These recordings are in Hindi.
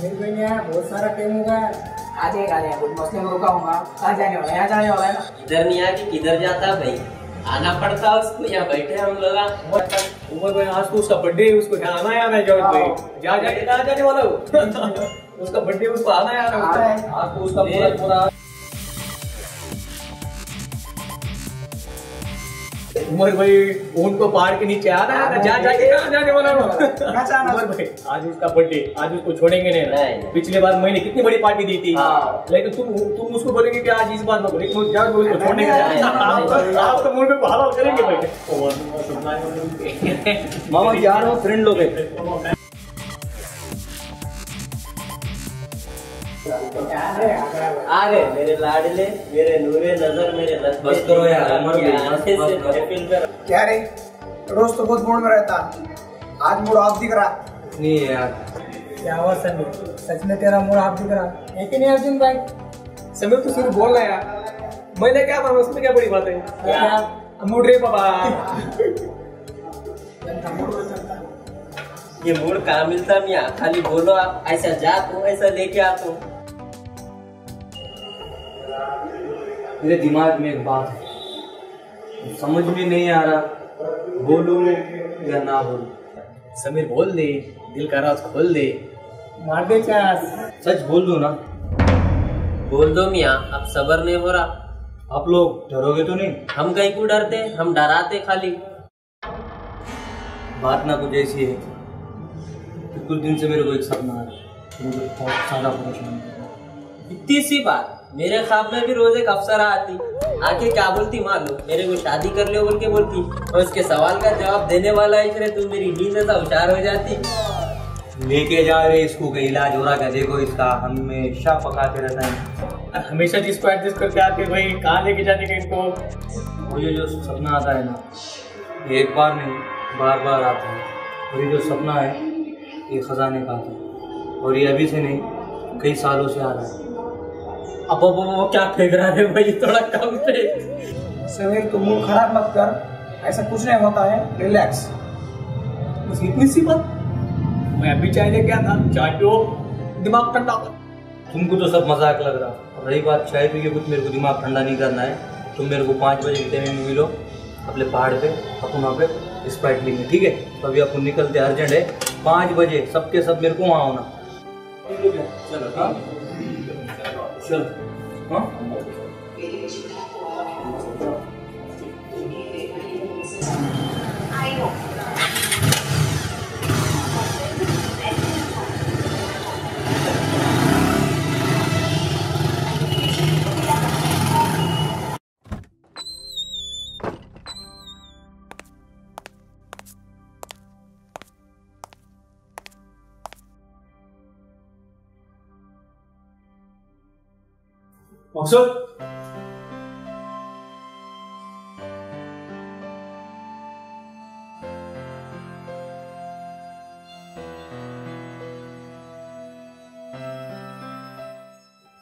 मेरे को नहीं आया, बहुत सारा टाइम होगा। आ जाएगा कुछ मसले में रुका हूँ। कहाँ जाने वाला है? यहाँ जाने वाला है ना। इधर नहीं आके किधर जाता भाई, आना पड़ता उसको। यहाँ बैठे हम लोग। उमर भाई आज तो उसका बर्थडे है, उसको आना है आना है। जावेद भाई जा जाके कहाँ जाने वाला हो? उसका बर्थडे, उसको आना है आना है। आज तो उसका पूरा उमर भाई उनको पहाड़ के नीचे आना है, जा जाके कहाँ जाने वाला हो? उमर भाई आज उसका बर्थडे, आज उसको छोड़ेंगे नहीं। पिछले बार महीने कितनी बड़ी पार्टी दी थी, लेकिन तुम उसको बोलेंगे कि आज इस बार मत, लेकिन उसको छोड़ने का आप तो मुंह पे बहाल करेंगे भाई। मामा यार वो फ्रेंड लोग हैं। अरे मेरे लाडले, मेरे नूरे नजर, मेरे बस करो यार, उमर क्या रे, रोज तो बहुत मूड में रहता, आज मूड ऑफ दिख रहा। नहीं यार क्या हुआ समीर, सच में तेरा मूड ऑफ दिख रहा है कि नहीं अर्जुन भाई? समीर तो सिर्फ बोल रहा है, मैंने क्या माना, उसमें क्या बड़ी बात है? क्या मूड रे बाबा। ये मूड कहाँ मिलता मियाँ? खाली बोलो आप, ऐसा जा तू, ऐसा लेके आता हूँ। मेरे दिमाग में एक बात है, समझ में नहीं आ रहा बोलूं या ना बोलूं। समीर बोल दे, दिल का राज खोल दे। मार दे चास। सच बोल दूं ना? बोल दो मियाँ, अब सबर नहीं हो रहा। आप लोग डरोगे तो नहीं? हम कहीं को डरते, हम डराते खाली। बात ना कुछ ऐसी है कि कुछ दिन से मेरे को एक सपना आ रहा है, मुझे बहुत सारा परेशान है। इतनी सी बात, मेरे ख्वाब में भी रोज एक अफसरा आती, आके क्या बोलती मान लो, मेरे को शादी कर लियो बोल के बोलती, और उसके सवाल का जवाब देने वाला है तू मेरी नींद से होशियार हो जाती। लेके जा रहे इसको, का इलाज हो रहा है, देखो इसका हमेशा पकाते रहता है, हमेशा जिसको एडजस्ट करके आते भाई, कहाँ लेके जाने का इनको? मुझे जो सपना आता है ना, ये एक बार नहीं बार बार आता है। और ये जो सपना है ये खजाने का आता है, और ये अभी से नहीं कई सालों से आ रहा है। अब वो क्या फेंक रहा है भाई, थोड़ा कम पे। समीर तू मूड खराब मत कर, ऐसा कुछ नहीं होता है, रिलैक्स। बस इतनी सी बात। मैं अभी चाय लेके आया था, चाय पियो, दिमाग ठंडा कर। तुमको तो सब मजाक लग रहा, और रही बात चाय पी के कुछ मेरे को दिमाग ठंडा नहीं करना है। तुम मेरे को 5 बजे के टाइम में मिलो अपने पहाड़ पे, अपन वहाँ पे स्प्राइट लेंगे, ठीक है? तो अभी अपन निकलते, अर्जेंट है। 5 बजे सबके सब मेरे को वहाँ होना। चलो हाँ चलो हाँ। मकसूद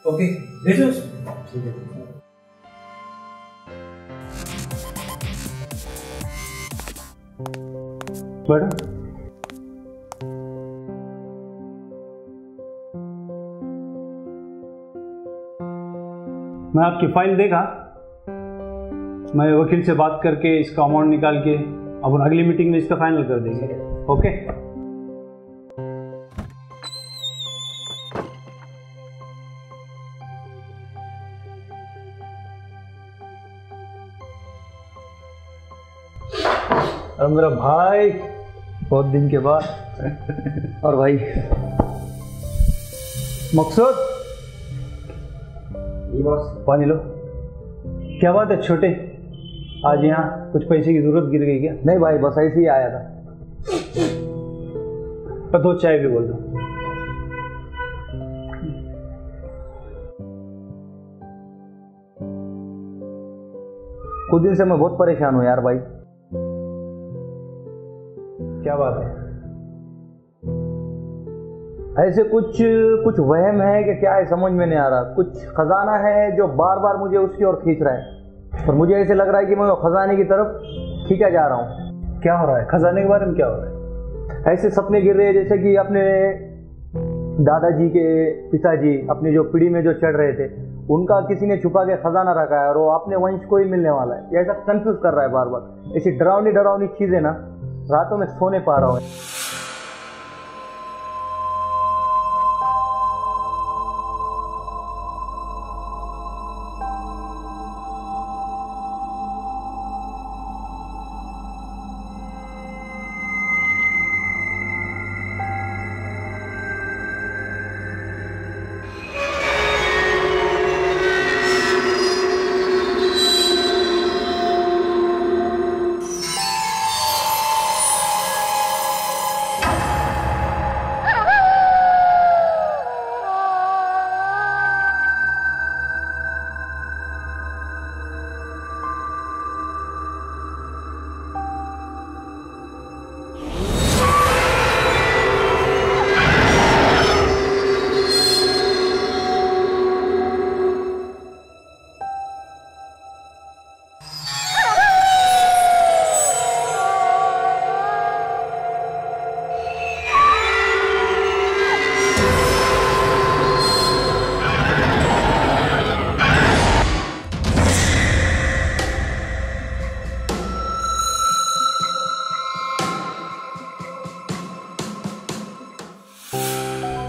ओके भेजो। ठीक है मैडम, मैं आपकी फाइल देखा, मैं वकील से बात करके इसका अमाउंट निकाल के अपन अगली मीटिंग में इसका फाइनल कर देंगे। ओके? और मेरा भाई बहुत दिन के बाद। और भाई मकसूद, पानी लो। क्या बात है छोटे, आज यहाँ कुछ पैसे की जरूरत गिर गई क्या? नहीं भाई, बस ऐसे ही आया था। पर 2 चाय भी बोल दो। कुछ दिन से मैं बहुत परेशान हूँ यार भाई। क्या बात है? ऐसे कुछ वहम है कि क्या है समझ में नहीं आ रहा। कुछ खजाना है जो बार बार मुझे उसकी ओर खींच रहा है, और मुझे ऐसे लग रहा है कि मैं खजाने की तरफ खींचा जा रहा हूँ। क्या हो रहा है? खजाने के बारे में क्या हो रहा है? ऐसे सपने गिर रहे हैं जैसे कि अपने दादाजी के पिताजी अपनी जो पीढ़ी में जो चढ़ रहे थे, उनका किसी ने छुपा के खजाना रखा है और वो अपने वंश को ही मिलने वाला है। ऐसा कंफ्यूज कर रहा है बार बार। ऐसी डरावनी डरावनी चीजें ना रातों में सो नहीं पा रहा हूँ।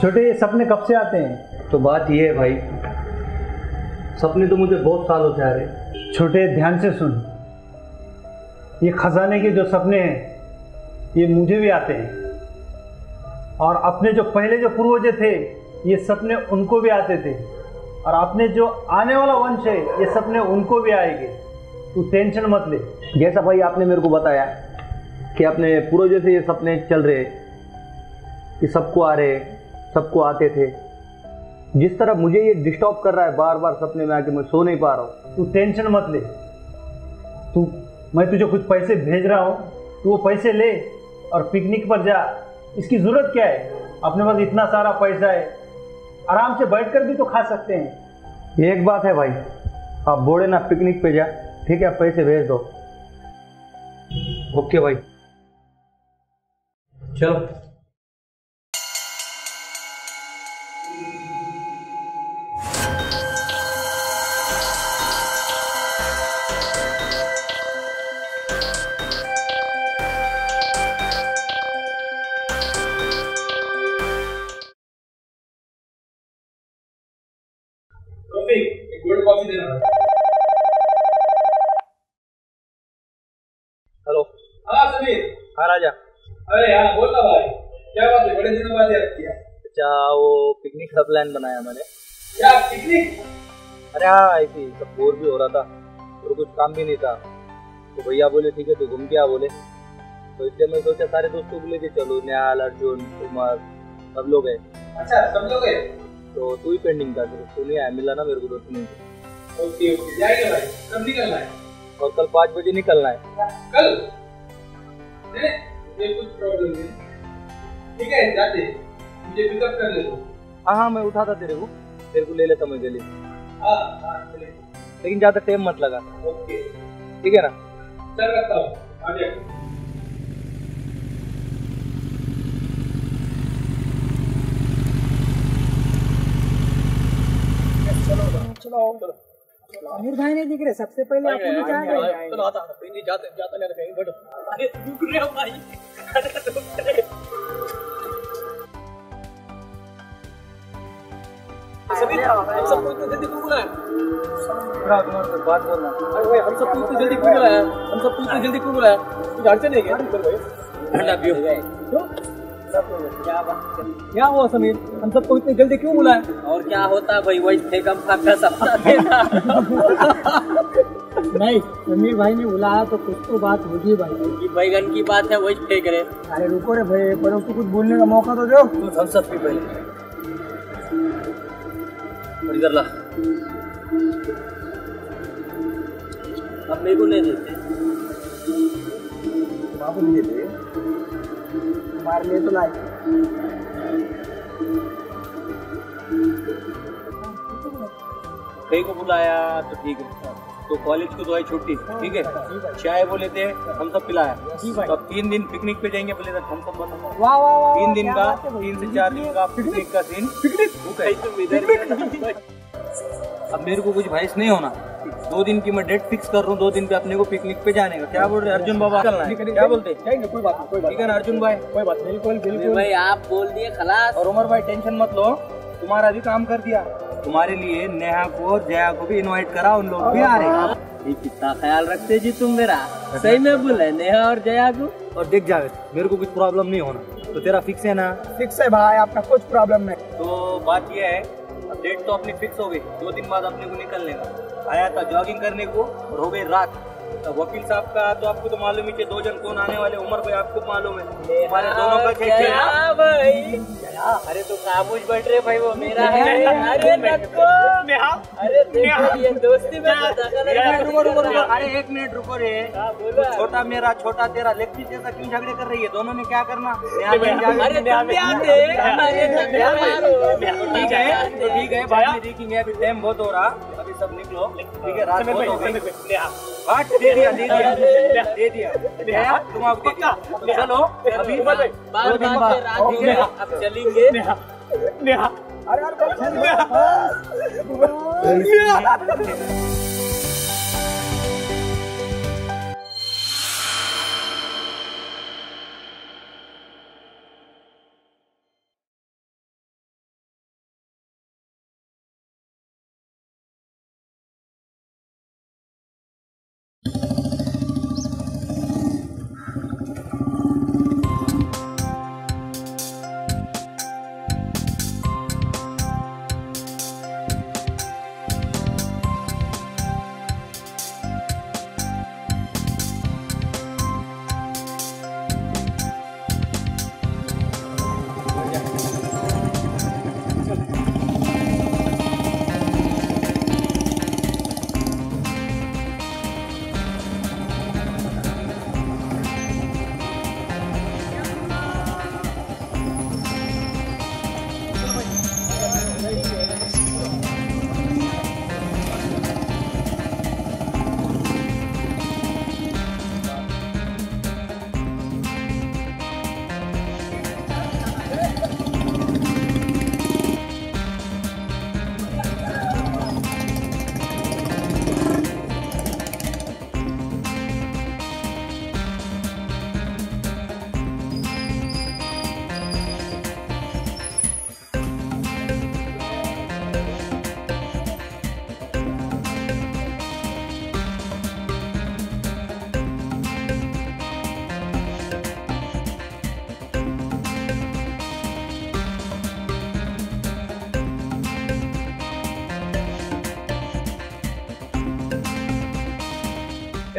छोटे, ये सपने कब से आते हैं? तो बात ये है भाई, सपने तो मुझे बहुत सालों से आ रहे। छोटे, ध्यान से सुन। ये खजाने के जो सपने हैं ये मुझे भी आते हैं, और अपने जो पहले जो पूर्वज थे ये सपने उनको भी आते थे, और अपने जो आने वाला वंश है ये सपने उनको भी आएंगे। तू टेंशन मत ले। जैसा भाई आपने मेरे को बताया कि अपने पूर्वजों से ये सपने चल रहे कि सबको आ रहे, सबको आते थे, जिस तरह मुझे ये डिस्टर्ब कर रहा है बार बार सपने में आके, मैं सो नहीं पा रहा हूँ। तू टेंशन मत ले। मैं तुझे कुछ पैसे भेज रहा हूँ, तू वो पैसे ले और पिकनिक पर जा। इसकी ज़रूरत क्या है? अपने पास इतना सारा पैसा है, आराम से बैठकर भी तो खा सकते हैं। एक बात है भाई, आप बोले ना पिकनिक पे जा, ठीक है, पैसे भेज दो। ओके भाई, चलो। गोल्ड कॉफी देना। हेलो। हाँ समीर। हाँ राजा। अरे यार बोल ना भाई, क्या बात है, बड़े दिनों बाद याद किया। अच्छा, वो पिकनिक का प्लान बनाया मैंने। क्या पिकनिक? अरे हाँ, ऐसी सब बोर भी हो रहा था और कुछ काम भी नहीं था, तो भैया बोले ठीक है तू घूम के आ बोले, तो इसलिए मैं सोचा सारे दोस्तों को लेके चलो, न्याल, अर्जुन, कुमार, सब लोग है। अच्छा, सब लोग है। तो तू ही पेंडिंग था, तू नहीं आया, मिला ना मेरे को 2-3 दिन। ओके ओके, जाएंगे भाई। कब निकलना है? और कल 5 बजे निकलना है। कल? नहीं, ये कुछ प्रॉब्लम नहीं, ठीक है जाते, मुझे पिकअप कर ले। हाँ हाँ, मैं उठाता तेरे को ले लेता मैं गली। हाँ हाँ चले, लेकिन ज्यादा टाइम मत लगा। ओके ठीक है ना? चल रखता हूँ, आ जाए। चलो आमिर भाई नहीं दिख रहे, सबसे पहले अपन ही जाएंगे। चलो आता जाता नहीं कहीं बैठो। अरे रुक रहे हो भाई, अरे रुक रहे। समीर, हम सबको इतनी जल्दी क्यों बुलाया? बात बोलना। अरे भाई, हम सबको इतनी जल्दी क्यों बुलाया? कुछ अड़चन है क्या? ठंडा पियो। क्या हुआ समीर, हम सबको इतनी जल्दी क्यों बुलाया? और क्या होता भाई, वही थे कम का सपना था। नहीं, समीर भाई ने बुलाया तो कुछ तो बात होगी भाई। बैगन की बात है, वही फेंक रहे। अरे रुको रे भाई, पर उसको कुछ बोलने का मौका तो दो। तू हम सब पहले इधर ला। अब मेरे को नहीं देते, बाबू नहीं देते, हमारे लिए तो लाए। कहीं को बुलाया तो ठीक है। तो कॉलेज को तो है छुट्टी, ठीक है। चाय वो लेते हैं, हम सब पिलाया। तो अब 3 दिन पिकनिक पे जाएंगे, बोले हम सब बताओ। वाह वाह वाह 3 दिन का, 3 से 4 दिन का पिकनिक का सीन। अब मेरे को कुछ भाईस नहीं होना। 2 दिन की मैं डेट फिक्स कर रहा हूँ, 2 दिन पे अपने को पिकनिक पे जाने का। क्या बोल रहे अर्जुन बाबा? चलना है, क्या बोलते? कोई बात नहीं, कोई बात ठीक है ना अर्जुन भाई? कोई बात बिल्कुल बिल्कुल। भाई आप बोल दिए खलास। और उमर भाई टेंशन मत लो, तुम्हारा भी काम कर दिया। तुम्हारे लिए नेहा को और जया को भी इनवाइट करा, उन लोग भी आ रहे हैं। ये कितना ख्याल रखते जी तुम मेरा। सही में बोले नेहा और जया को। और देख जावेद, मेरे को कुछ प्रॉब्लम नहीं होना, तो तेरा फिक्स है ना? फिक्स है भाई, आपका कुछ प्रॉब्लम नहीं। तो बात यह है, अब डेट तो अपनी फिक्स हो गई, 2 दिन बाद अपने को निकलने का। आया था जॉगिंग करने को और हो गई रात। तो वकील साहब का तो आपको तो मालूम ही कि 2 जन कौन आने वाले। उमर भाई आपको मालूम है, हमारे दोनों का जया भाई। अरे तो खामोश बैठ रहे भाई, वो मेरा है। अरे नको। अरे देखो ये दोस्ती में अरे 1 मिनट रुको रे। छोटा मेरा छोटा तेरा लेक्चर जैसा क्यों झगड़े कर रही है? दोनों ने क्या करना? ठीक है, बाद में देखेंगे, अभी टाइम बहुत हो रहा, अभी सब निकलो, ठीक है। रात बहुत हो गई। हाँ दे दिया तुम आपको चलो अभी 2 दिन बाद, ठीक है। अब चलेंगे।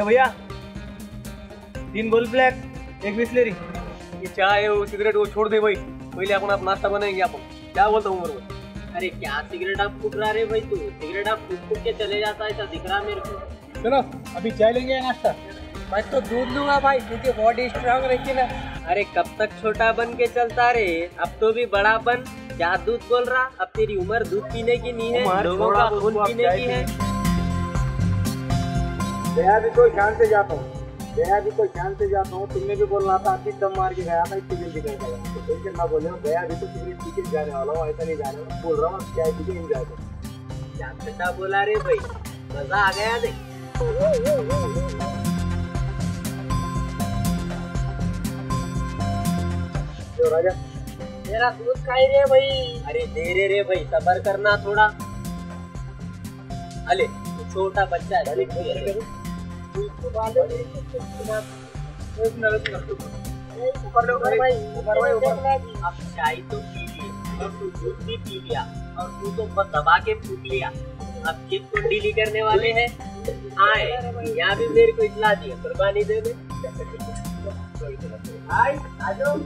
भैया 3 गोल ब्लैक, 1 बिस्लेरी। ये चाय वो सिगरेट वो छोड़ दे भाई, पहले अपन आप नाश्ता बनाएंगे। अपन क्या बोलता हूँ उमर भाई? अरे क्या सिगरेट आप फूक रहा रे भाई? तू सिगरेट आप फूक के चले जाता है, ऐसा दिख रहा मेरे को। चलो अभी चाय लेंगे या नाश्ता? मैं तो दूध लूंगा भाई, क्योंकि बॉडी स्ट्रांग रहती है ना। अरे कब तक छोटा बन के चलता रे, अब तो भी बड़ा बन। क्या दूध बोल रहा? अब तेरी उम्र दूध पीने की नहीं है, लोगों का खून पीने की है। गया भी कोई शान से जाता हूँ, गया भी कोई शान से जाता हूँ। तुमने भी बोल रहा था अभी दम मार के गया था, इतनी जल्दी गया था। तो टेंशन ना बोले, गया भी तो सिगरेट पी के जाने वाला हूँ, ऐसा नहीं जाने वाला। बोल रहा हूँ क्या पी के एंजॉय करो। क्या ठंडा बोला रे भाई, मजा आ गया देख। जो राजा मेरा दूध खाई रे भाई। अरे दे रे भाई, सबर करना थोड़ा। अले छोटा बच्चा है, अब चाय तो पी ली और तू दूध भी पी लिया और तू तो बस दबा के फूक लिया। अब चिप को डीली करने वाले हैं। आए यहाँ भी मेरे को इतला दिया, कुर्बानी दे दे। आए आ जाओ।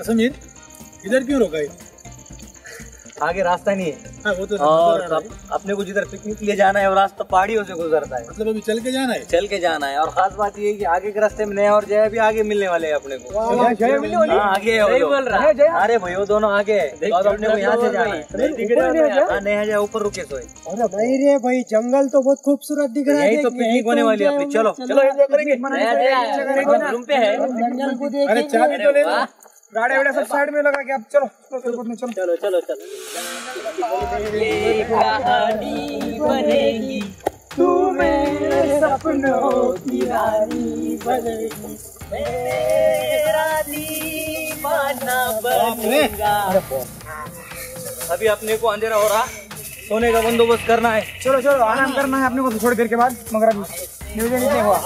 समीर इधर क्यों रोका है? आगे रास्ता नहीं है हाँ, वो तो और अपने को जिधर पिकनिक के लिए जाना है वो रास्ता पहाड़ियों से गुजरता है। मतलब अभी चल के जाना है? चल के जाना है और खास बात ये है कि आगे के रास्ते में नया और जय भी आगे मिलने वाले हैं अपने को। हाँ, आगे है वो लोग। बोल रहा है। अरे भाई वो दोनों आगे है तो अब अपने को यहाँ से जाना है। नया जय ऊपर रुके सोए। अरे भाई रे भाई, जंगल तो बहुत खूबसूरत दिख रहा है। यही तो पिकनिक होने वाली है अपनी। चलो चलो एंजॉय करेंगे। रूम पे है। जंगल को देख अरे चाबी तो ले लो, गाड़ी वाड़ी सब साइड में लगा के आप चलो चलो चलो ये कहानी बनेगी, तू मेरे सपनों की रानी बनेगी, मेरा दीवाना बनेगा। अभी अपने को अंधेरा हो रहा, सोने का बंदोबस्त करना है। चलो आराम करना है अपने को थोड़ी देर के बाद, मगर अभी निवेदन नहीं हुआ।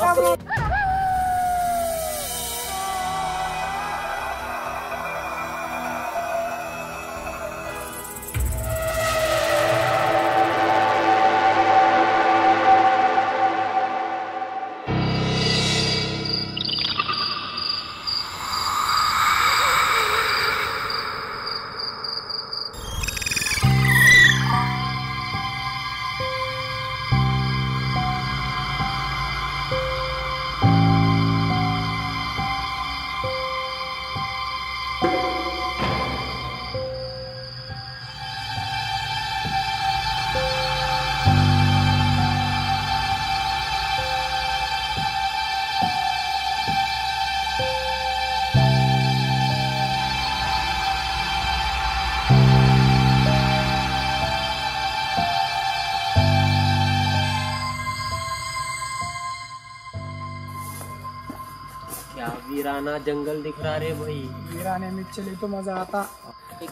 क्या वीराना जंगल दिख रहा रे भाई। वीराने में चले तो मजा आता।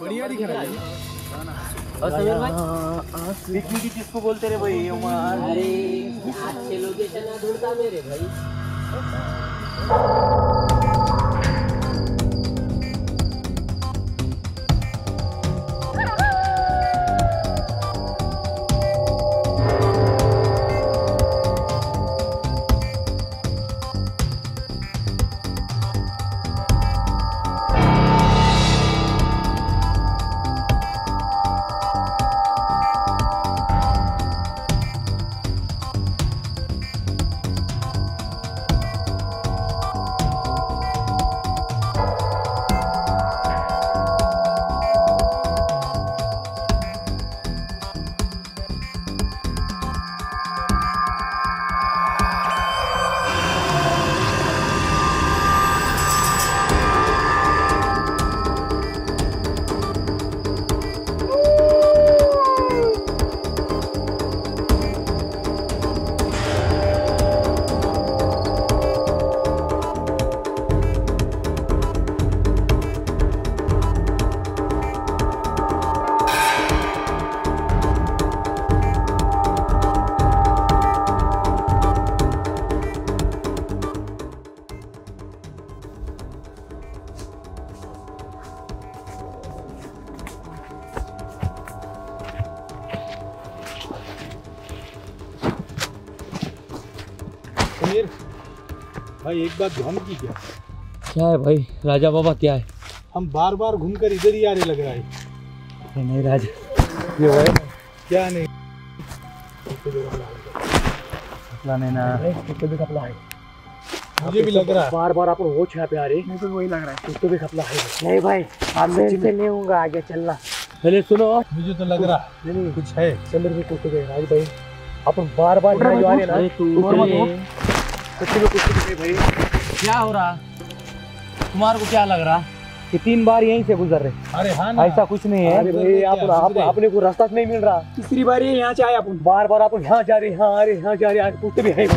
बढ़िया दिख रहा है। और समीर भाई पिकनिक किसको बोलते रे भाई? अरे अच्छे लोकेशन ढूंढता मेरे भाई। समीर भाई एक बात ध्यान की क्या है भाई राजा बाबा? क्या है? हम बार बार घूमकर इधर ही आने लग रहा है। नहीं राजा, ये है क्या नहीं नहीं ना, मुझे भी लग रहा है। बार बार आप वो छा पे आ रही, मुझे वही लग रहा है। तो भी खपला है। नहीं भाई, आप से नहीं होगा, आगे चलना। पहले सुनो, मुझे तो लग रहा नहीं कुछ है। चंद्र भी कुछ गए राज भाई, अपन बार बार जो आ रहे ना, कुछ भी भाई। क्या हो रहा तुम्हारे को? क्या लग रहा कि 3 बार यहीं से गुजर रहे? अरे हाँ ना, ऐसा कुछ नहीं है। अरे भाई आप अपने को रास्ता नहीं मिल रहा। तीसरी बार यहाँ से आए अपन, बार बार आप यहाँ जा रहे, यहाँ आ रहे, यहाँ जा रहे, पूछते भी है।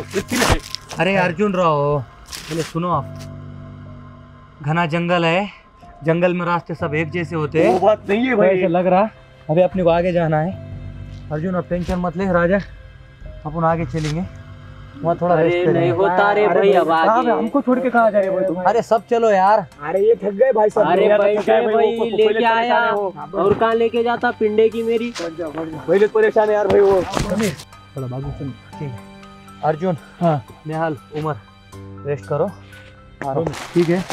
अरे अर्जुन राव, पहले सुनो आप, घना जंगल है, जंगल में रास्ते सब एक जैसे होते हैं। वो बात नहीं है भाई। ऐसा लग रहा अभी अपने को आगे जाना है। अर्जुन अब टेंशन मत ले राजा, अपन आगे चलेंगे, वहाँ थोड़ा रेस्ट अरे करेंगे। नहीं होता रे भाई, अब आगे हमको छोड़ के कहाँ जा रहे भाई तुम? अरे सब चलो यार। अरे ये थक गए भाई साहब। अरे भाई लेके आया और कहाँ लेके जाता? पिंडे की मेरी। पहले परेशान है यार भाई वो। थोड़ा भागो सुन, ठीक है। अर्जुन, हाँ, निहाल, उमर, रेस्ट करो। ठीक है।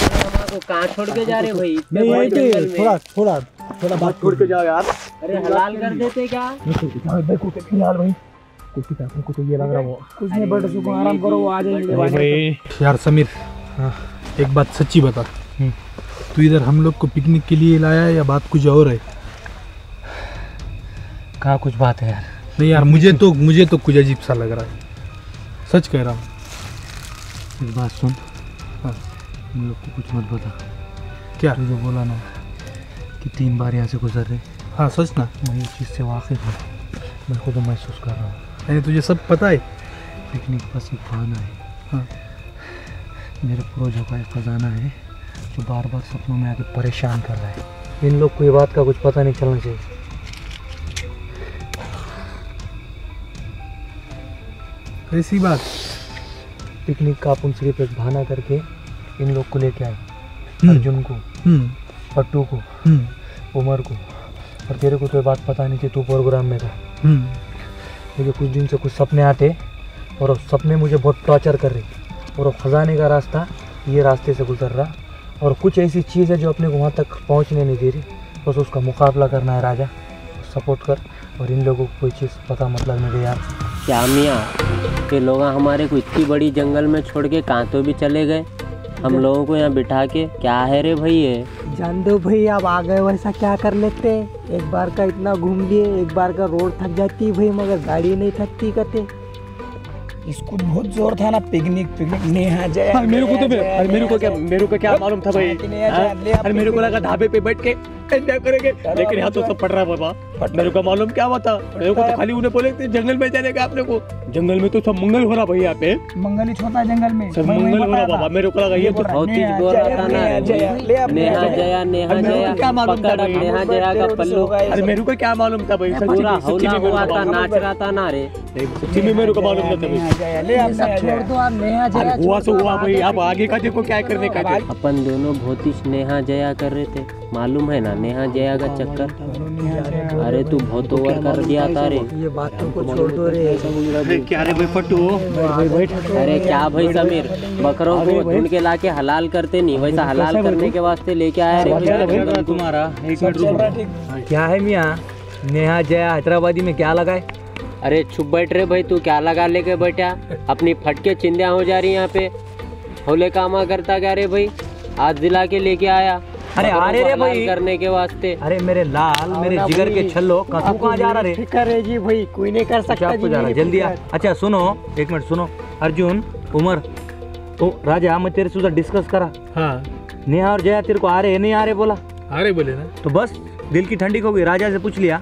को कहाँ छोड़ के जा रहे भाई? इतने नहीं बड़े यहीं पे जंगल में। थोड़ा बात छोड़ के जाओ यार। अरे हलाल कर देते क्या? भाई कुछ फिलहाल भाई कुछ पैसों को तो ये लग रहा वो कुछ नहीं बट सुको आराम करो, वो आ जाएंगे। भाई यार समीर, एक बात सच्ची बता, तू इधर हम लोग को पिकनिक के लिए लाया है या बात कुछ और है? कहाँ कुछ बात है यार? नहीं यार, मुझे तो कुछ अजीब सा लग रहा है, सच कह रहा हूँ। एक बात सुन, हाँ। हम लोग को कुछ मत बता। क्या? तू जो बोला ना कि 3 बार यहाँ से गुजर रहे, हाँ सच ना? मैं इस चीज़ से वाकिफ हूँ, मैं खुद महसूस कर रहा हूँ। यानी तुझे सब पता है? पिकनिक बस एक बहाना है। हाँ। मेरे पूर्वजों का एक खजाना है जो बार बार सपनों में आके परेशान कर रहा है। इन लोग को ये बात का कुछ पता नहीं चलना चाहिए। ऐसी बात? पिकनिक का अपन सिर्फ एक बहाना करके इन लोग को लेके आए, अर्जुन को, पट्टू को, उमर को, और तेरे को तो ये बात पता नहीं थी, तू प्रोग्राम में था। मुझे कुछ दिन से कुछ सपने आते और सपने मुझे बहुत टॉर्चर कर रही, और वो खजाने का रास्ता ये रास्ते से गुजर रहा, और कुछ ऐसी चीज़ है जो अपने को वहाँ तक पहुँचने नहीं दे रही। बस उसका मुकाबला करना है राजा, सपोर्ट कर, और इन लोगों को कोई चीज़ पता मत लगने दे यार। क्या मियाँ, ये लोग हमारे को इतनी बड़ी जंगल में छोड़ के कहाँ तो भी चले गए, हम लोगों को यहाँ बिठा के। क्या है रे भाई ये? जान दो भाई, अब आ गए वैसा क्या कर लेते। एक बार का इतना घूम लिए, एक बार का रोड थक जाती है भाई, मगर गाड़ी नहीं थकती कहते। इसको बहुत जोर था ना, पिकनिक नेहा जया। मेरे को क्या मालूम था भाई? अरे मेरे को लगा ढाबे पे बैठ के एंजॉय करेंगे, लेकिन यहाँ तो सब पड़ रहा है बाबा। मेरे को मालूम क्या हुआ था? मेरे को तो खाली उन्हें बोले थे जंगल में जाने का, अपने को जंगल में तो सब मंगल हो रहा भाई, यहाँ पे मंगल ही होता है जंगल में, सब मंगल हो रहा बाबा। मेरे को लगा ये तो बहुत चीज बोल रहा था ना, नेहा जया क्या मालूम था पकड़, भाई? नेहा जया का पल्लू अरे मेरे को क्या मालूम था भाई? पूरा हौला हुआ था, नाच रहा था ना रे। सच्ची में मेरे को मालूम नहीं था भाई। छोड़ दो आप, नेहा जया हुआ सो हुआ भाई, अब आगे का देखो क्या करने का है। अपन दोनों बहुत ही स्नेहा जया कर रहे थे, मालूम है ना नेहा जया का चक्कर। अरे तू बहुत ओवर कर दिया था रे। ये बातों को छोड़ दो रे। क्या रे भाई पट्टू? अरे क्या भाई समीर, बकरों को ढूंढ के लाके हलाल करते नहीं, वैसा हलाल करने के वास्ते लेके आया रे। तुम्हारा एक मिनट, क्या है मियाँ? नेहा जया हैदराबादी में क्या लगा है? अरे चुप बैठ रे भाई, तू क्या लगा लेके बैठा? अपनी फटके चिंदियाँ हो जा रही यहाँ पे। होले कामा करता क्या रे भाई? आज दिला के लेके आया। अरे अरे रे भाई करने के वास्ते। अरे मेरे लाल, मेरे जिगर के छल्लो, तू कहाँ जा रहा रे? करे जी भाई, कोई नहीं कर सकता जी। जा रहा जल्दी आ। अच्छा सुनो, एक मिनट सुनो, अर्जुन, उमर, तो राजा मैं तेरे से उधर डिस्कस करा। हाँ। नेहा और जया तेरे को आ रहे नहीं आ रहे बोला? अरे बोले ना। तो बस दिल की ठंडी हो गई, राजा से पूछ लिया।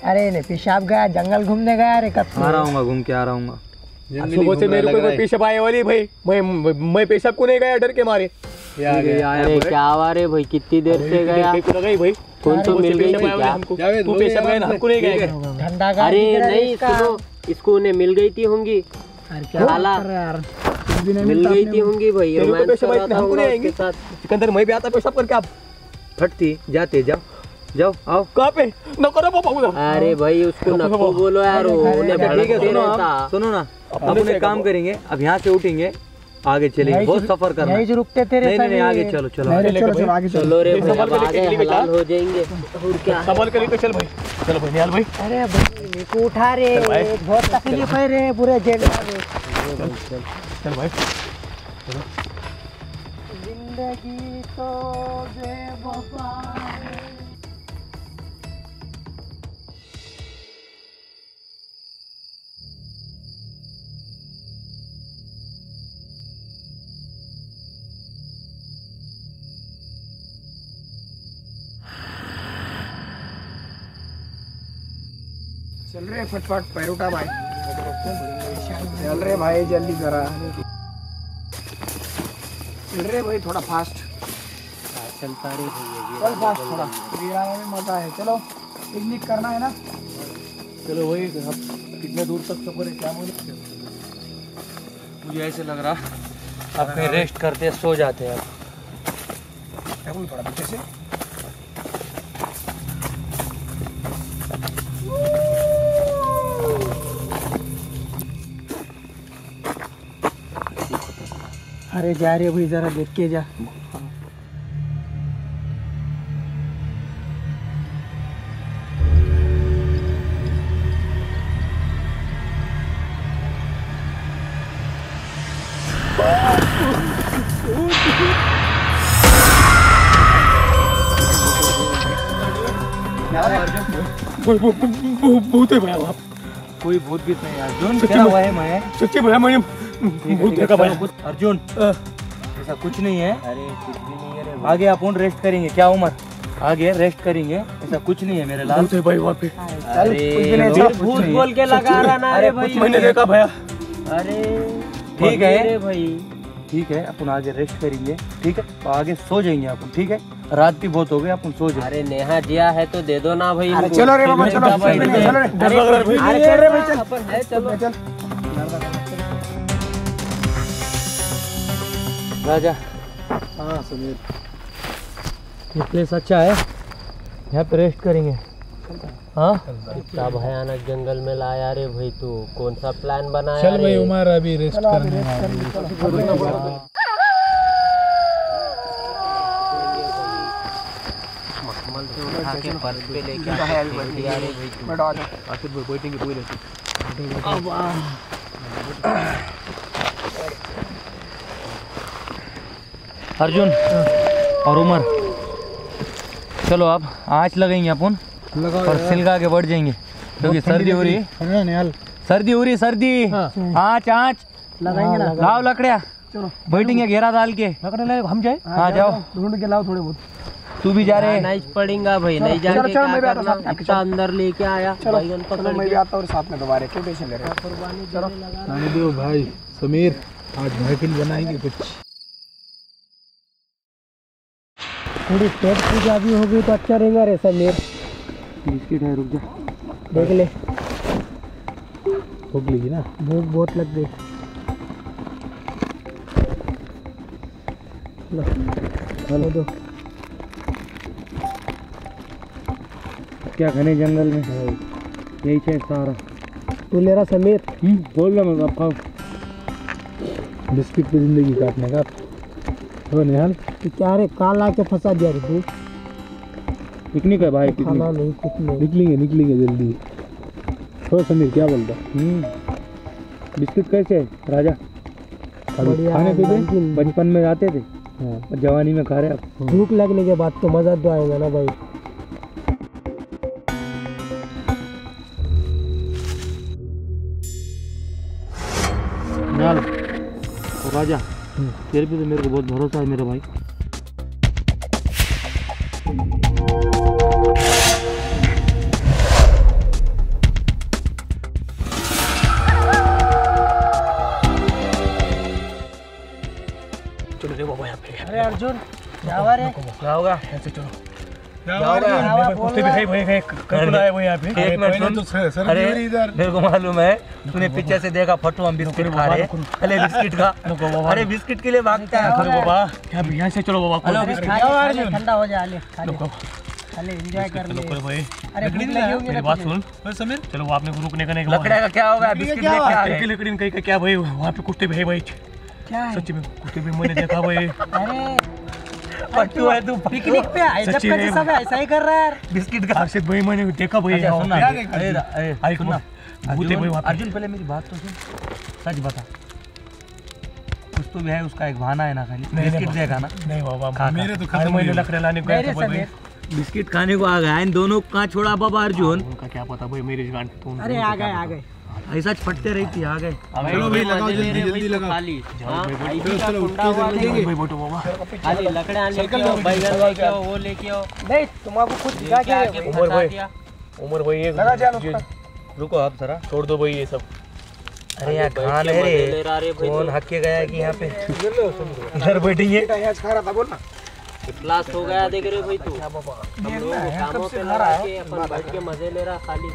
अरे ने पेशाब गया, जंगल घूमने गया रे कब? आ रहा हूँ, घूम के आ रहा हूँ। सुबह से मेरे को पेशाब आए वाली भाई, मैं पेशाब को नहीं गया डर के मारे। अरे क्या हुआ रे भाई, कितनी देर से गया? भाई कौन तो मिल गई थी क्या? तू पेशाब गया ना, हमको नहीं गया। ठंडा का अरे नहीं सुनो, इसको उन्हें मिल गई थी होंगी, साला मिल गई थी होंगी भाई, रोमांस कर रहा था उसके साथ। सिकंदर मैं भी आता पेशाब करके। आप फटती जाते जाओ जाओ आओ। कहाँ पे? न करो पापा उधर। अरे भाई उसको नको बोलो यार, उन्हें भड़कते रहता। सुनो ना, अपन एक काम करेंगे, अब यहाँ से उठेंगे, आगे चलेंगे, बहुत सफर करना है। यही जो रुकते थे रे। नहीं आगे चलो चलो चलो आगे चलो। चलो रे भाई, अब आगे हलाल हो जाएंगे और क्या। संभाल कर लेके चल भाई, चलो भाई निहाल भाई। अरे भाई मेरे को उठा रे, बहुत तकलीफ है रे पूरे जेल में। चल भाई। जिंदगी तो बेवफा। चल रहे फटफट पैर उठा भाई। चल रहे भाई जल्दी करा। चल रहे भाई थोड़ा फास्ट। चलता रही भैया चल फास्ट थोड़ा, गिराने में मजा है। चलो पिकनिक करना है ना। चलो वही अब कितने दूर तक सफर है क्या बोले? मुझे ऐसे लग रहा अब कहीं रेस्ट करते सो जाते हैं अब। थोड़ा पीछे से। अरे जा रहे भाई, जरा देख के जा। भूत है भैया आप। कोई भूत भी नहीं अर्जुन, क्या हुआ है? मैं सच्ची भैया मैंने भूत देखा भैया। अर्जुन ऐसा कुछ नहीं है। अरे कुछ भी नहीं है रे। आगे अपन रेस्ट करेंगे। क्या उमर? आगे रेस्ट करेंगे, ऐसा कुछ नहीं है मेरे लाल। भूत है भाई वहाँ पे। अरे भूत बोल के लगा रहा ना रे भाई। मैंने देखा भैया। अरे ठीक है भाई, ठीक है, अपन आगे रेस्ट करेंगे। ठीक है, तो आगे सो जाएंगे अपन। ठीक है, रात भी बहुत हो गई, अपन सो जाए। अरे नेहा जिया है तो दे दो ना भाई। अरे चलो रे बाबा, चलो भाई, चलो रे। अरे चल रे भाई, चल अपन है, चलो चल। राजा। हाँ समीर, ये प्लेस अच्छा है, यहाँ पे रेस्ट करेंगे। हाँ, इतना भयानक जंगल में लाया रे भाई तू। कौन सा प्लान बनाया? चल भाई उमर, अभी रेस्ट करने मखमल से उठा के पर्स पे लेके आया रे भाई तू। बैठो, आ जाओ। आखिर में बैठेंगे कोई रहती। अर्जुन और उमर, चलो अब आँच लगेंगे अपन और सिलगा के बढ़ जाएंगे, क्योंकि सर्दी हो रही है। सर्दी हो रही है, सर्दी। आँच आँच लगाएंगे ना। लाओ लकड़िया, बैठेंगे घेरा डाल के। हम जाए। हाँ जाओ, ढूंढ के लाओ थोड़े बहुत। तू भी जा रहे? नहीं पड़ेगा भाई, नहीं जाके चलो, क्या मैं भी आता करना? साथ में। इतना अंदर लेके आया बैगन चलो पकड़ मैं भी के। आता हूँ साथ में दोबारा। क्यों टेंशन ले रहे हो? चलो आने दो भाई। समीर, आज महफिल बनाएंगे कुछ। थोड़ी पेट पूजा भी होगी तो अच्छा रहेगा रे समीर। बिस्किट है, रुक जा। देख ले, भूख लगी ना? भूख बहुत लग गई। लो दो। क्या घने जंगल में यही है सारा। तू ले रहा समीर? बोल रहा मैं, आप खाओ। बिस्किट पे जिंदगी काटने का हो निहाल। तू क्या रे, काल आके फंसा दिया रे तू। पिकनिक है भाई, खाना पिकनिक। नहीं, कुछ नहीं। निकलेंगे जल्दी। हो समीर, क्या बोलता? बिस्किट कैसे है राजा? अभी बढ़िया खाने है, पे दे। नमकीन। बचपन में आते थे, हाँ। जवानी में खा रहे अब। भूख लगने के बाद तो मजा तो आएगा ना भाई। निहाल और राजा, तेरे पे तो मेरे को बहुत भरोसा है मेरा भाई। चलो रे बाबा यहाँ पे। अरे अर्जुन क्या हुआ रे? क्या होगा? ऐसे चलो। कुत्ते भी है भाई, कल आए वो यहाँ पे। एक मिनट सुन। अरे मेरे को मालूम है, तूने पीछे से देखा फटू हम बिस्किट खा रहे। अरे बिस्किट का, अरे बिस्किट के लिए भागता है। चलो बाबा, क्या यहाँ से चलो बाबा। ठंडा हो जा ले, खाले एंजॉय कर ले। भाई अरे भूख लगी होगी मेरी ना बात तुझे। सुन समीर, चलो आपने रुकने का नहीं। लकड़े का क्या होगा? बिस्किट लेके आ रहे। लकड़ी में कहीं क्या भाई, वहाँ पे कुत्ते भी है भाई। क्या है? सच्ची में कुत्ते भी मैंने देखा भाई। अरे पट्टू है तू, पिकनिक पे आए, जब सच्ची का रे। सब ऐसा ही कर रहा है यार। बिस्किट का। हर्षित भाई मैंने देखा भाई। अच्छा, सुनना। क्या अरे सुनना, भूत है भाई वहाँ पे। अर्जुन पहले मेरी बात तो सुन, सच बता। कुछ तो भी है, उसका एक बहाना है ना खाली। बिस्किट देगा ना? नहीं बाबा, खा। मेरे तो खत्म। मैंने लकड़े लाने को गया था भाई। बिस्किट खाने को आ गया, इन दोनों को कहाँ छोड़ा बाबा अर्जुन? उनका क्या पता भाई, मेरी जान तुम। अरे आ गए। ऐसा फटते रहती, आ गए। चलो भाई, लगाओ जल्दी लगाओ। खाली चलो, भाई बैठो बाबा। खाली लकड़ियाँ लेके आओ, बैगन लेके आओ, वो लेके आओ। नहीं तुम्हारा कुछ दिखा उमर भाई, उमर भाई ये रुको आप जरा, छोड़ दो भाई ये सब। अरे यार घान है रे, कौन हक के गया कि यहाँ पे इधर बैठेंगे। क्लास हो गया देख रहे भाई तू, हम लोग कामों पे लगा के अपन बैठ के मजे ले रहा खाली।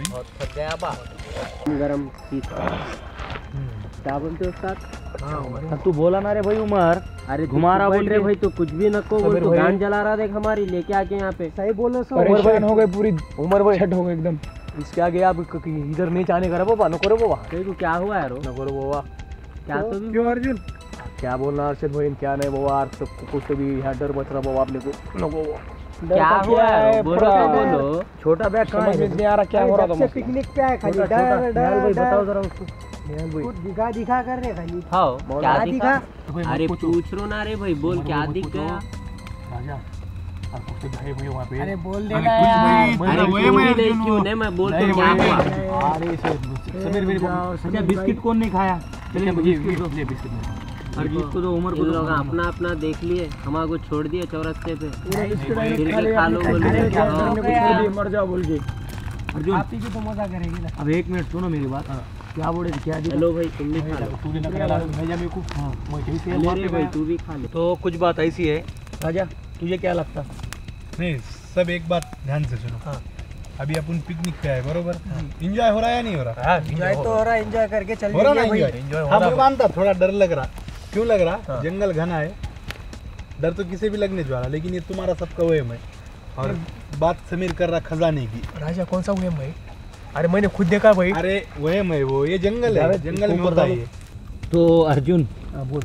बहुत थक गया बा। गरम चीज क्या बोलते उस्ताद? हाँ तू बोला ना रे भाई उमर, अरे घुमा बोल रहे भाई, तो कुछ भी नको बोल, तो गान जला रहा देख हमारी लेके आके यहाँ पे। सही बोलो सो। परेशान हो गए पूरी उमर भाई, छट हो गए एकदम। इसके आगे आप इधर नहीं जाने का बाबा, नको रे बाबा। तेरे को क्या हुआ यार? नको रे बाबा। क्या तो क्यों अर्जुन? क्या बोलना अर्षद भाई, क्या नहीं बाबा, सबको कुछ तो भी यहाँ डर बच रहा बाबा आपने को। नको क्या हुआ है? बोलो। छोटा बैग कहाँ है? नहीं आ रहा, क्या हो रहा था? पिकनिक पे है खाली, डर भाई बताओ जरा उसको। कुछ दिखा कर रहे खाली। हाँ क्या दिखा? अरे पूछो। पूछ रो ना रे भाई, बोल क्या दिख गया? राजा भाई वहाँ पे। अरे बोल अरे क्यों नहीं, मैं बोल तो क्या हुआ? अरे समीर मेरी अच्छा बिस्किट कौन नहीं खाया? चलिए बिस्किट इसको तो उम्र को लोग अपना अपना देख लिए, हमारे को छोड़ दिए चौरस्ते पे, फिर भी खा लो बोल रहे। मर जाओ बोल के। अर्जुन आप ही की तो मजा करेगी ना। अब एक मिनट सुनो मेरी बात। क्या बोले क्या? हेलो भाई तुम भी खा लो। तूने नखरा भेजा मेरे को। ले रे भाई तू भी खा ले। तो कुछ बात ऐसी है राजा, तुझे क्या लगता? नहीं सब एक बात ध्यान से सुनो। हाँ अभी अपन पिकनिक पे आए बरोबर, एंजॉय हो रहा है या नहीं हो रहा? एंजॉय तो हो रहा है, एंजॉय करके चल हो रहा ना भैया। एंजॉय? हाँ मैं मानता थोड़ा डर लग रहा। क्यों लग रहा? जंगल घना है, डर तो किसी भी लगने वाला, लेकिन ये तुम्हारा सबका वहम है। और बात समीर कर रहा खजाने की। राजा कौन सा वहम भाई? अरे मैंने खुद देखा भाई। अरे वहम है वो, ये जंगल है, जंगल में होता है ये। तो अर्जुन बोल,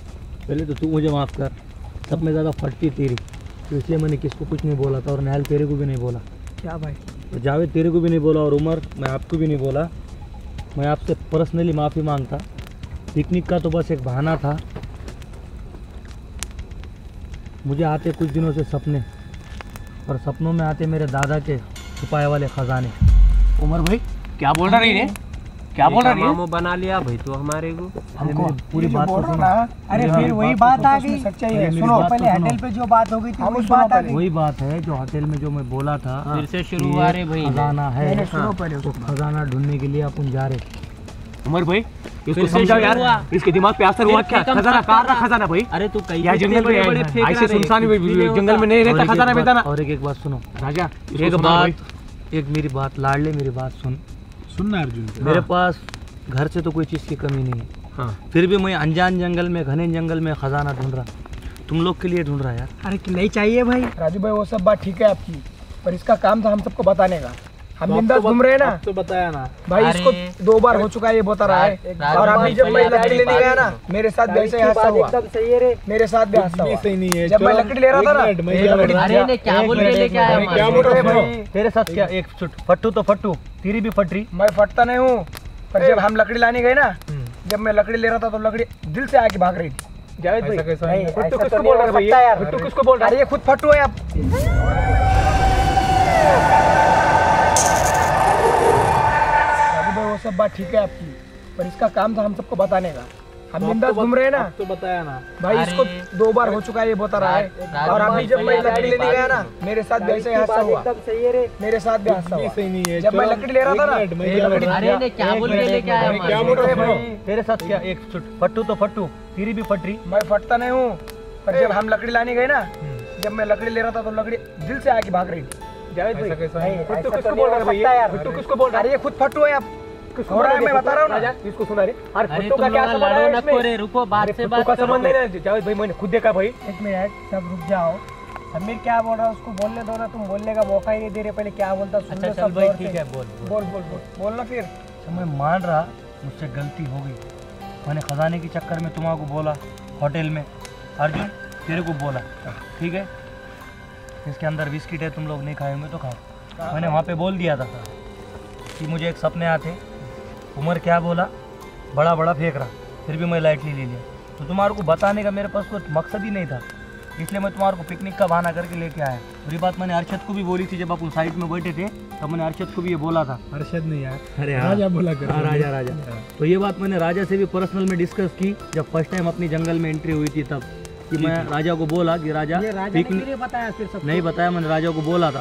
पहले तो तू मुझे माफ कर, सब में ज़्यादा फटती तेरी, तो इसलिए मैंने किसको कुछ नहीं बोला था, और नहल तेरे को भी नहीं बोला। क्या भाई? तो जावेद तेरे को भी नहीं बोला, और उमर मैं आपको भी नहीं बोला। मैं आपसे पर्सनली माफ़ी मांगता। पिकनिक का तो बस एक बहाना था। मुझे आते कुछ दिनों से सपने, और सपनों में आते मेरे दादा के छुपाए वाले खजाने। उमर भाई क्या बोल रहा है? क्या बोल रहा है? मामो बना लिया भाई तो हमारे को। हमको पूरी बात तो सुनो। अरे फिर वही बात आ गई। सच्चाई है, सुनो पहले होटल पे जो बात हो गई थी वही बात आ गई। वही बात है जो होटल में जो मैं बोला था, फिर से शुरू हुआ रे भाई। खजाना है, सुनो पहले तो खजाना ढूंढने के लिए अपन जा रहे। उमर भाई इसको समझाओ यार, इसके दिमाग पे असर हुआ क्या? खजाना कहाँ रहा? खजाना भाई अरे तू कहीं या जंगल में ऐसे सुनसान जंगल में नहीं रहता खजाना बेदाना। और एक बात सुनो राजा, एक बात, एक मेरी बात लाडले, मेरी बात सुनना अर्जुन, मेरे पास घर से तो कोई चीज़ की कमी नहीं है। हाँ। फिर भी मैं अनजान जंगल में, घने जंगल में खजाना ढूंढ रहा, तुम लोग के लिए ढूंढ रहा यार। अरे नहीं चाहिए भाई। राजू भाई वो सब बात ठीक है आपकी, पर इसका काम था हम सबको बताने का। हम बिंदास घूम रहे हैं ना, तो बताया ना भाई इसको 2 बार हो चुका है ये बता रहा है। और अभी जब मैं लकड़ी लेने गया ना, मेरे साथ भी ऐसे हादसा हुआ। एकदम सही है रे, मेरे साथ भी हादसा हुआ। सही नहीं है। जब मैं लकड़ी ले रहा था ना, अरे ने क्या बोल के लेके आया? क्या बोल रहे भाई तेरे साथ क्या? एक फट्टू तो फट्टू, तेरी भी फट रही। मैं फटता नहीं हूँ, पर जब हम लकड़ी लाने गए ना, जब मैं लकड़ी ले रहा था तो लकड़ी दिल से आके भाग रही थी। जावेद भाई नहीं, फट्टू ऐसा किसको तो बोल नहीं रहा है हो भाई? सकता यार। फट्टू किसको बोल रहा है? अरे ये खुद फट्टू है आप। राजू भाई वो सब बात ठीक है आपकी, पर इसका काम था हम सबको बताने का। हम बिंदास घूम रहे हैं ना, तो बताया ना भाई इसको 2 बार हो चुका है ये बता रहा है। और अभी जब मैं लकड़ी लेने गया ना, मेरे साथ भी ऐसे हादसा हुआ। मेरे साथ भी हादसा हुआ। सही नहीं है। जब मैं लकड़ी ले रहा था ना, अरे ने क्या बोल के लेके आया? क्या बोल रहे भाई? तेरे साथ क्या? एक फट्टू तो फट्टू, तेरी भी फट रही। मैं फटता नहीं हूँ, पर जब हम लकड़ी लाने गए ना, जब मैं लकड़ी ले रहा था तो लकड़ी दिल से आके भाग रही थी। जावेद भाई फट्टू किसको बोल रहा है भैया? फट्टू किसको बोल रहा है? अरे ये खुद फट्टू है आप। हो रहा है, मैं बता रहा हूँ ना। इसको सुना रे। अरे तुम लोग लड़ो न कोरे, रुको बात से बात का करो। संबंध नहीं है जावेद भाई, मैंने खुद देखा भाई। एक मिनट, सब रुक जाओ। समीर क्या बोल रहा है उसको बोलने दो ना, तुम बोलने का मौका ही नहीं दे रहे। पहले क्या बोलता सुन लो अच्छा सब चल भाई गौर ठीक से। है, बोल बोल बोल बोल बोलना फिर। तो मैं मान रहा मुझसे गलती हो गई, मैंने खजाने के चक्कर में तुम्हारा बोला होटल में। अर्जुन तेरे को बोला, ठीक है इसके अंदर बिस्किट है, तुम लोग नहीं खाएंगे तो खाओ। मैंने वहाँ पे बोल दिया था कि मुझे एक सपने आते। उमर क्या बोला, बड़ा बड़ा फेंक रहा, फिर भी मैं लाइटली ले लिया। तो तुम्हारे को बताने का मेरे पास कोई मकसद ही नहीं था, इसलिए मैं तुम्हारे को पिकनिक का बहाना करके लेके आया। पूरी बात मैंने अर्शद को भी बोली थी, जब अपन साइड में बैठे थे तब मैंने अर्शद को भी ये बोला था। अर्शद नहीं यार, अरे राजा बोला कर। हाँ राजा। तो ये बात मैंने राजा से भी पर्सनल में डिस्कस की, जब फर्स्ट टाइम अपनी जंगल में एंट्री हुई थी तब। कि मैं राजा को बोला कि राजा पिकनिक बताया फिर सब नहीं बताया, मैंने राजा को बोला था,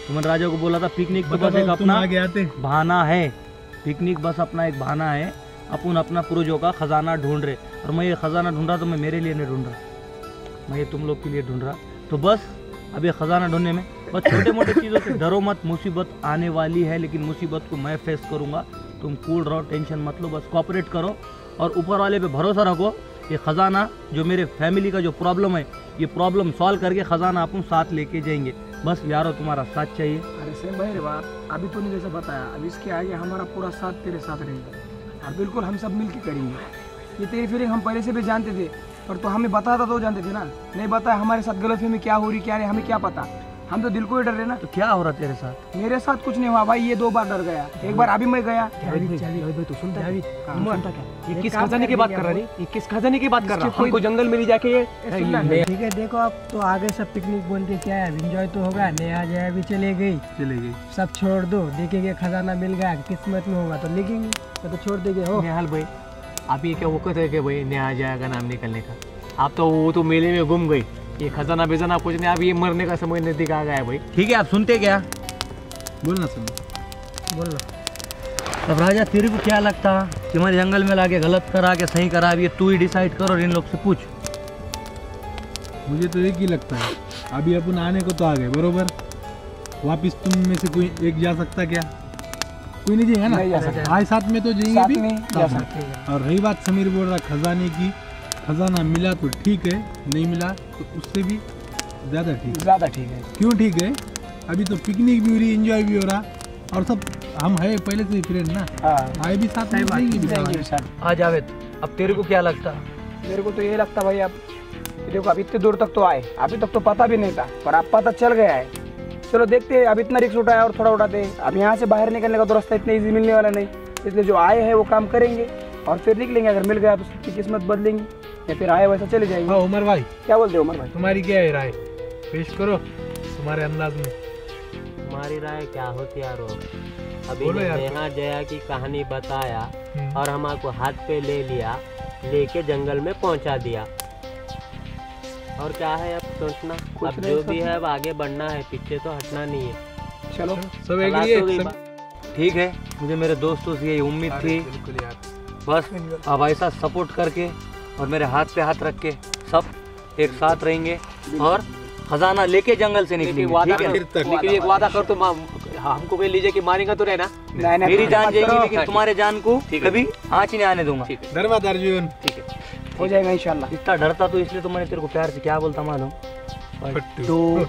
तो मैंने राजा को बोला था पिकनिक तो बस एक अपना आगे आते बहाना है, पिकनिक बस अपना एक बहाना है, अपन अपना पूर्वजों का खजाना ढूंढ रहे। और मैं ये खजाना ढूंढ रहा तो मैं मेरे लिए नहीं ढूंढ रहा, मैं ये तुम लोग के लिए ढूंढ रहा। तो बस अब ये खजाना ढूंढने में बस छोटे मोटे चीज़ों से डरो मत, मुसीबत आने वाली है लेकिन मुसीबत को मैं फेस करूँगा, तुम कूल रहो, टेंशन मत लो, बस कोऑपरेट करो और ऊपर वाले पे भरोसा रखो। ये ख़जाना जो मेरे फैमिली का जो प्रॉब्लम है, ये प्रॉब्लम सॉल्व करके ख़जाना अपन साथ लेके जाएंगे। बस यारो तुम्हारा साथ चाहिए। अरे सेम भाई रे बात, अभी तूने जैसे बताया, अब इसके आगे हमारा पूरा साथ तेरे साथ रहेगा और बिल्कुल हम सब मिल के करेंगे। ये तेरी फीलिंग हम पहले से भी जानते थे, पर तो हमें बताता तो जानते थे ना, नहीं बताया हमारे साथ गलतफहमी क्या हो रही क्या नहीं हमें क्या पता, हम तो दिल को ही डर रहे ना। तो क्या हो रहा तेरे साथ? मेरे साथ कुछ नहीं हुआ भाई, ये 2 बार डर गया, एक बार अभी मैं गया। तो सुनता है ये किस खजाने की बात कर रहा है? ये किस खजाने की बात कर रहा है? हमको जंगल में ले जाके ठीक है देखो अब तो आगे सब पिकनिक बोल के क्या है, एंजॉय तो होगा, नेहा जया भी चले गई, सब छोड़ दो, देखेंगे खजाना मिल गया, किस्मत में होगा तो लिखेंगे, तो छोड़ देंगे। हो निहाल भाई, आप ये क्या वक़्त है कि भाई नेहा जया का नाम निकलने का? आप तो वो तो मेले में घूम गई, ये खजाना बेजाना कुछ नहीं, अब ये मरने का समय नजदीक आ गया है भाई। ठीक है, आप सुनते क्या? बोलना सुन बोलो। अब राजा तेरे को क्या लगता कि हमारे जंगल में लाके गलत करा के सही करा, अब ये तू ही डिसाइड करो और इन लोग से पूछ। मुझे तो एक ही लगता है, अभी अपन आने को तो आ गए बरोबर, वापिस तुम में से कोई एक जा सकता क्या? कोई नहीं जाएगा नहीं जा ना, सकता। आज साथ में तो जाएंगे साथ भी में जा सकते और रही बात समीर बोल रहा खजाने की, खजाना मिला तो ठीक है, नहीं मिला तो उससे भी ज़्यादा ठीक है। ज़्यादा ठीक है। क्यों ठीक है? अभी तो पिकनिक भी हो रही, एंजॉय भी हो रहा और सब हम है पहले से ही फ्रेंड ना, आए भी साथ में जाएंगे। आ जावेद, अब तेरे को क्या लगता? मेरे को तो ये लगता भाई, अब देखो अब इतने दूर तक तो आए, अभी तक तो पता भी नहीं था, पर अब पता चल गया है। चलो देखते हैं, अब इतना रिस्क उठाया और थोड़ा उठाते हैं। अब यहाँ से बाहर निकलने का तो रास्ता इतना ईजी मिलने वाला नहीं, इसलिए जो आए हैं वो काम करेंगे और फिर निकलेंगे। अगर मिल गया तो सबकी किस्मत बदलेंगी या फिर आए वैसा चले जाएंगे। हाँ उमर भाई, क्या बोलते हो उमर भाई? तुम्हारी क्या है राय, पेश करो तुम्हारे अंदाज में। हमारी राय क्या होती यार? अभी बोलो यार। नेहा जया की कहानी बताया और हमको हाथ पे ले लिया, लेके जंगल में पहुंचा दिया, और क्या है अब सोचना, अब जो भी है अब आगे बढ़ना है, पीछे तो हटना नहीं है। चलो सब हालात एग्री हो गई है, बात। ठीक है, मुझे मेरे दोस्तों से यही उम्मीद थी, बिल्कुल यार। बस अब ऐसा सपोर्ट करके और मेरे हाथ पे हाथ रख के सब एक साथ रहेंगे और खजाना लेके जंगल से निकलेंगे। ठीक है, लेकिन एक वादा कर, तुम हमको कोई लीजिए कि मारेगा तो रहना। मेरी जान जाएगी लेकिन तुम्हारे जान को कभी आँच नहीं आने दूंगा। धन्यवाद अर्जुन। ठीक है, हो जाएगा इंशाल्लाह। इतना डरता तो इसलिए तो मैंने तेरे को प्यार से क्या बोलता मालूम? तो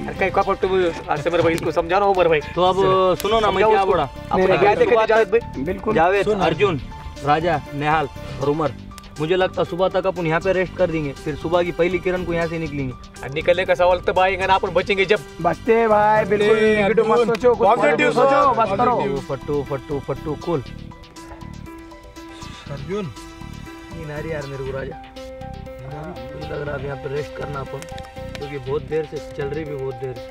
कहीं का पट्टू ऐसे मेरे भाई इसको समझा ना उमर भाई। तो अब सुनो ना, मैं क्या बोला? अपने क्या देखे जावेद भाई? बिल्कुल जावेद, अर्जुन, राजा, नेहाल और उमर, मुझे लगता सुबह तक अपन यहाँ पे रेस्ट कर देंगे, फिर सुबह की पहली किरण को यहाँ से निकलेंगे। निकलने का सवाल तब आएगा ना, अपन बचेंगे जब। बचते हैं भाई, बिल्कुल नेगेटिव मत सोचो, कुछ पॉजिटिव सोचो, बस करो। फट्टू फट्टू फट्टू कूल। अर्जुन नींद आ रही यार मेरे को राजा, मुझे लग रहा है यहाँ पे रेस्ट करना अपन, क्योंकि बहुत देर से चल रही भी, बहुत देर से।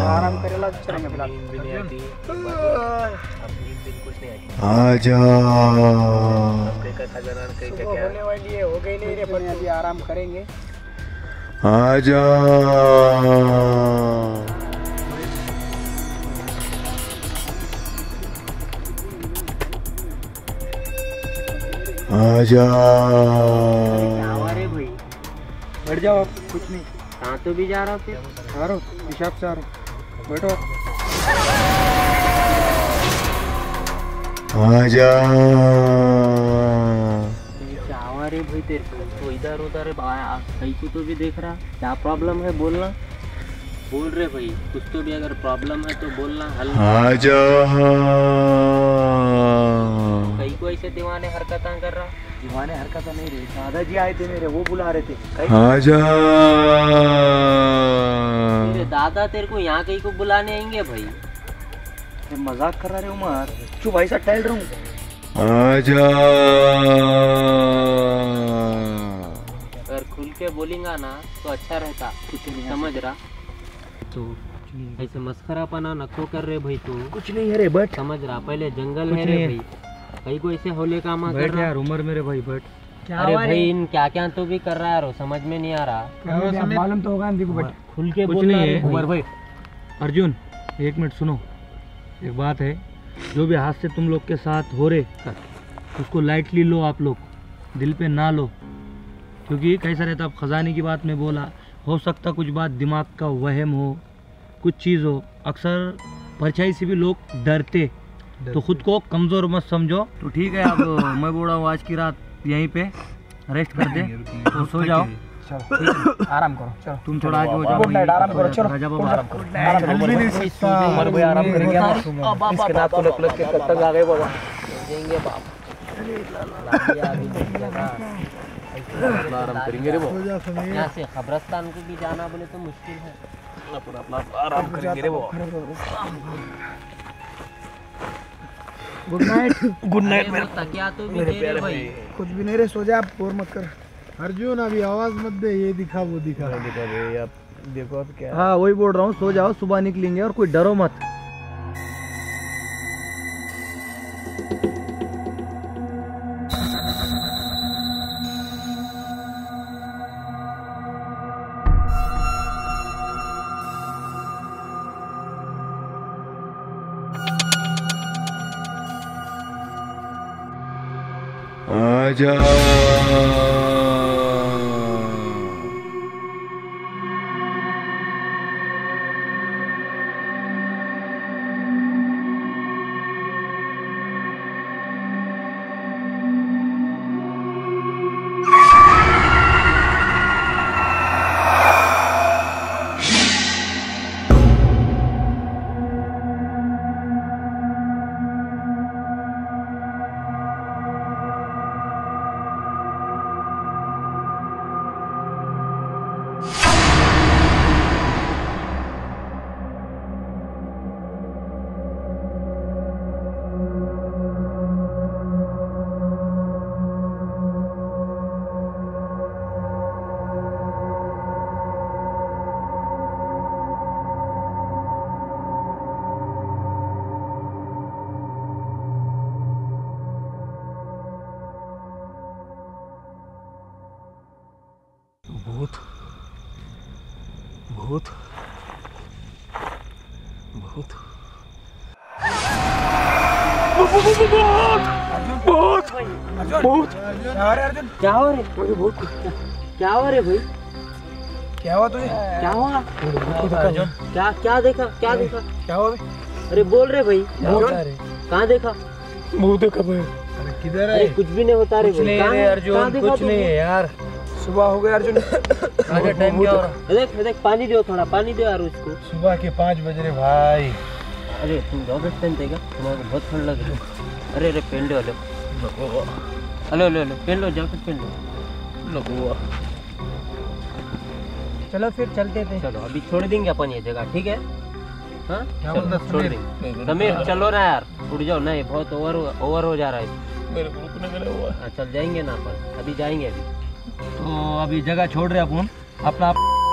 आराम करेला चलेंगे फिलहाल। सुबह होने वाली है, हो गई नहीं रे, पर अभी आराम करेंगे। हमारे भाई बैठ जाओ, आप कुछ नहीं। कहाँ तो भी जा रहा फिर? आ रहा हूँ, हिसाब से आ रहा हूँ, बैठो। हमारे भाई तेरे तो इधर उधर कहीं को तो भी देख रहा, क्या प्रॉब्लम है बोलना, बोल रहे भाई, कुछ तो भी अगर प्रॉब्लम है तो बोलना, हल। कहीं को ऐसे दीवाने हरकतें कर रहा? दीवाने हरकत नहीं रही, दादाजी आए थे मेरे, वो बुला रहे थे। मेरे दादा तेरे को यहाँ कहीं को बुलाने आएंगे भाई? मजाक कर रहा है उमर, चुप भाई साहब, टहल रहा हूँ। अगर खुल के बोलेगा ना तो अच्छा रहता, समझ रहा? तो ऐसे मस्खरापना नको कर रहे भाई, तू कुछ नहीं है रे, बैठ। समझ रहा? पहले जंगल है रे भाई, कहीं को ऐसे होले काम कर बैठ रहा। यार उमर मेरे भाई, बैठ। अरे भाई इन क्या क्या तो भी कर रहा है, समझ में नहीं आ रहा। मालूम तो होगा देखो बट खुल के कुछ बोल नहीं रहा है है उमर भाई। अर्जुन एक मिनट सुनो, एक बात है, जो भी हादसे तुम लोग के साथ हो रहे उसको लाइटली लो, आप लोग दिल पे ना लो, क्योंकि कैसा रहता, अब खजाने की बात में बोला, हो सकता कुछ बात दिमाग का वहम हो, कुछ चीज़ हो, अक्सर परछाई से भी लोग डरते, तो खुद को कमज़ोर मत समझो। तो ठीक है, अब मैं बोल रहा हूँ आज की रात यहीं पे रेस्ट कर दे, तो सो जाओ, आराम करो, चलो तुम थोड़ा आगे हो जाओ, गुड नाइट, आराम करो, चलो राजा बाबा आराम करो। उमर भाई आराम करेंगे, इसके नाथ को प्लस के कब तक आ गए बाबा देंगे बाप। आराम करेंगे रे वो, यहाँ से खबरस्तान को भी जाना बोले तो मुश्किल है। आराम करेंगे रे वो। Good night. गुड नाइट मेरे तकिया तो भी दे रे भाई। कुछ भी नहीं रे, सो जा, बोर मत कर। अर्जुन अभी आवाज मत दे, ये दिखा वो दिखा। देखो अब क्या। हाँ वही बोल रहा हूँ, सो जाओ, सुबह निकलेंगे और कोई डरो मत। आजा भूत भूत भूत भूत भूत। क्या हो रे? क्या हो रे भाई? क्या हुआ तुझे? क्या हुआ? क्या क्या देखा? क्या देखा? क्या हुआ? अरे बोल रे भाई, कहाँ देखा? भूत देखा भाई। किधर अरे है? कुछ भी नहीं होता रे कुछ नहीं भाई। है अर्जुन, कुछ नहीं है यार। सुबह हो गया अर्जुन। आजा, टाइम क्या हो रहा? देख देख, पानी दो, थोड़ा पानी दो यार उसको। सुबह के 5 बज रहे भाई। अरे तुम जॉकेट पहनते क्या? तुम्हारे बहुत ठंड लग रही है। अरे अरे पहन लो, हेलो हेलो हेलो, पहन लो, जॉकेट पहन लो। चलो फिर चलते थे। चलो अभी छोड़ देंगे अपन ये जगह, ठीक है? हाँ क्या चलो, बोलता छोड़ समीर? देंगे। समीर चलो ना यार, उठ जाओ ना, ये बहुत ओवर हो जा रहा है। मेरे को रुकने मिला हुआ। हाँ, चल जाएंगे ना अपन, अभी जाएंगे अभी। तो अभी जगह छोड़ रहे अपन, अपना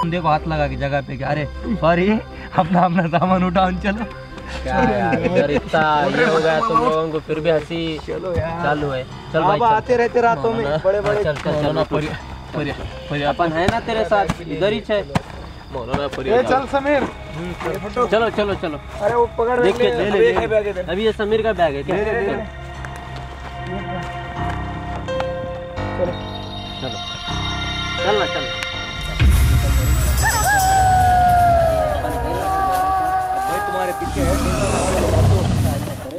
देखो हाथ लगा के जगह पे, अरे सॉरी, अपना अपना सामान उठाओ, चलो। क्या यार, इधर इतना ये हो गया तुम लोगों को, फिर भी हंसी चालू है। चल भाई, आते रहते रातों में बड़े बड़े। चल चल चल, अपन है ना तेरे साथ, इधर ही है। ए चल समीर। चलो चलो चलो, अरे वो पकड़ देख के ले, ले ले, ले, ले। अभी ये समीर का बैग है क्या? चलो चलना चलना। तुम्हारे पीछे है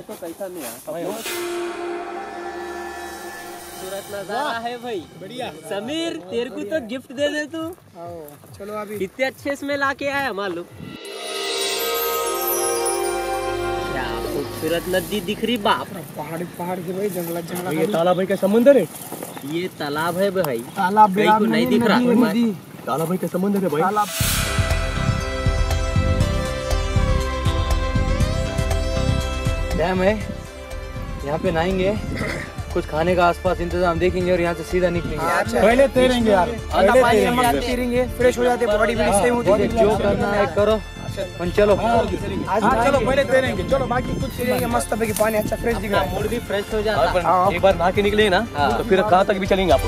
तो कैसा नहीं है? खूबसूरत नजारा है भाई, बढ़िया। समीर तेरे को तो गिफ्ट दे दे तू। चलो अभी कितने अच्छे इसमें लाके आया मालूम। क्या खूबसूरत नदी दिख रही बाप। पहाड़ पहाड़ से भाई, जंगल जंगल। ये तालाब भाई का समुंदर है। ये तालाब है भाई, तालाब कहीं को नहीं दिख रहा। तालाब भाई का समुंदर है भाई। तालाब। डैम है, यहाँ पे नहाएंगे, कुछ खाने का आसपास इंतजाम देखेंगे और यहाँ से सीधा निकलेंगे। पहले तैरेंगे यार, पानी हम पीरेंगे, फ्रेश हो जाते, बॉडी भी सही होती है। जो करना है करो, चलो हाँ चलो पहले तैरेंगे, चलो बाकी कुछ तैरेंगे। मस्त पैकी पानी अच्छा फ्रेश दिख रहा है, मूड भी फ्रेश हो जाता है। और एक बार नहा के निकले ना तो फिर कहाँ तक भी चलेंगे आप।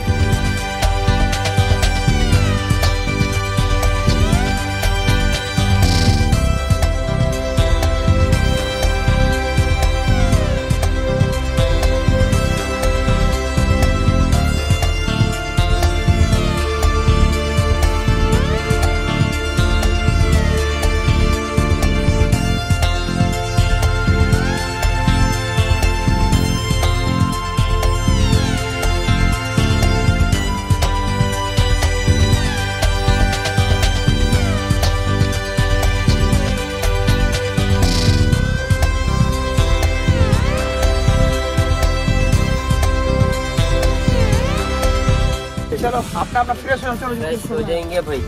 चलो अपना अपना फ्रेश हो, चलो फ्रेश हो जाएंगे भाई।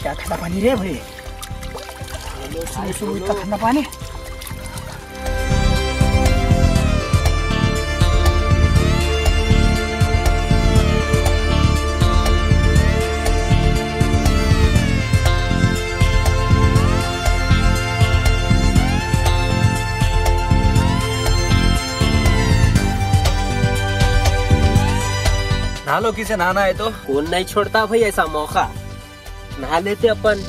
क्या ठंडा पानी रे भाई, सुबह इतना ठंडा पानी। नहा लो, किसे नहाना है तो। कौन नहीं छोड़ता भाई ऐसा मौका, नहा लेते अपन।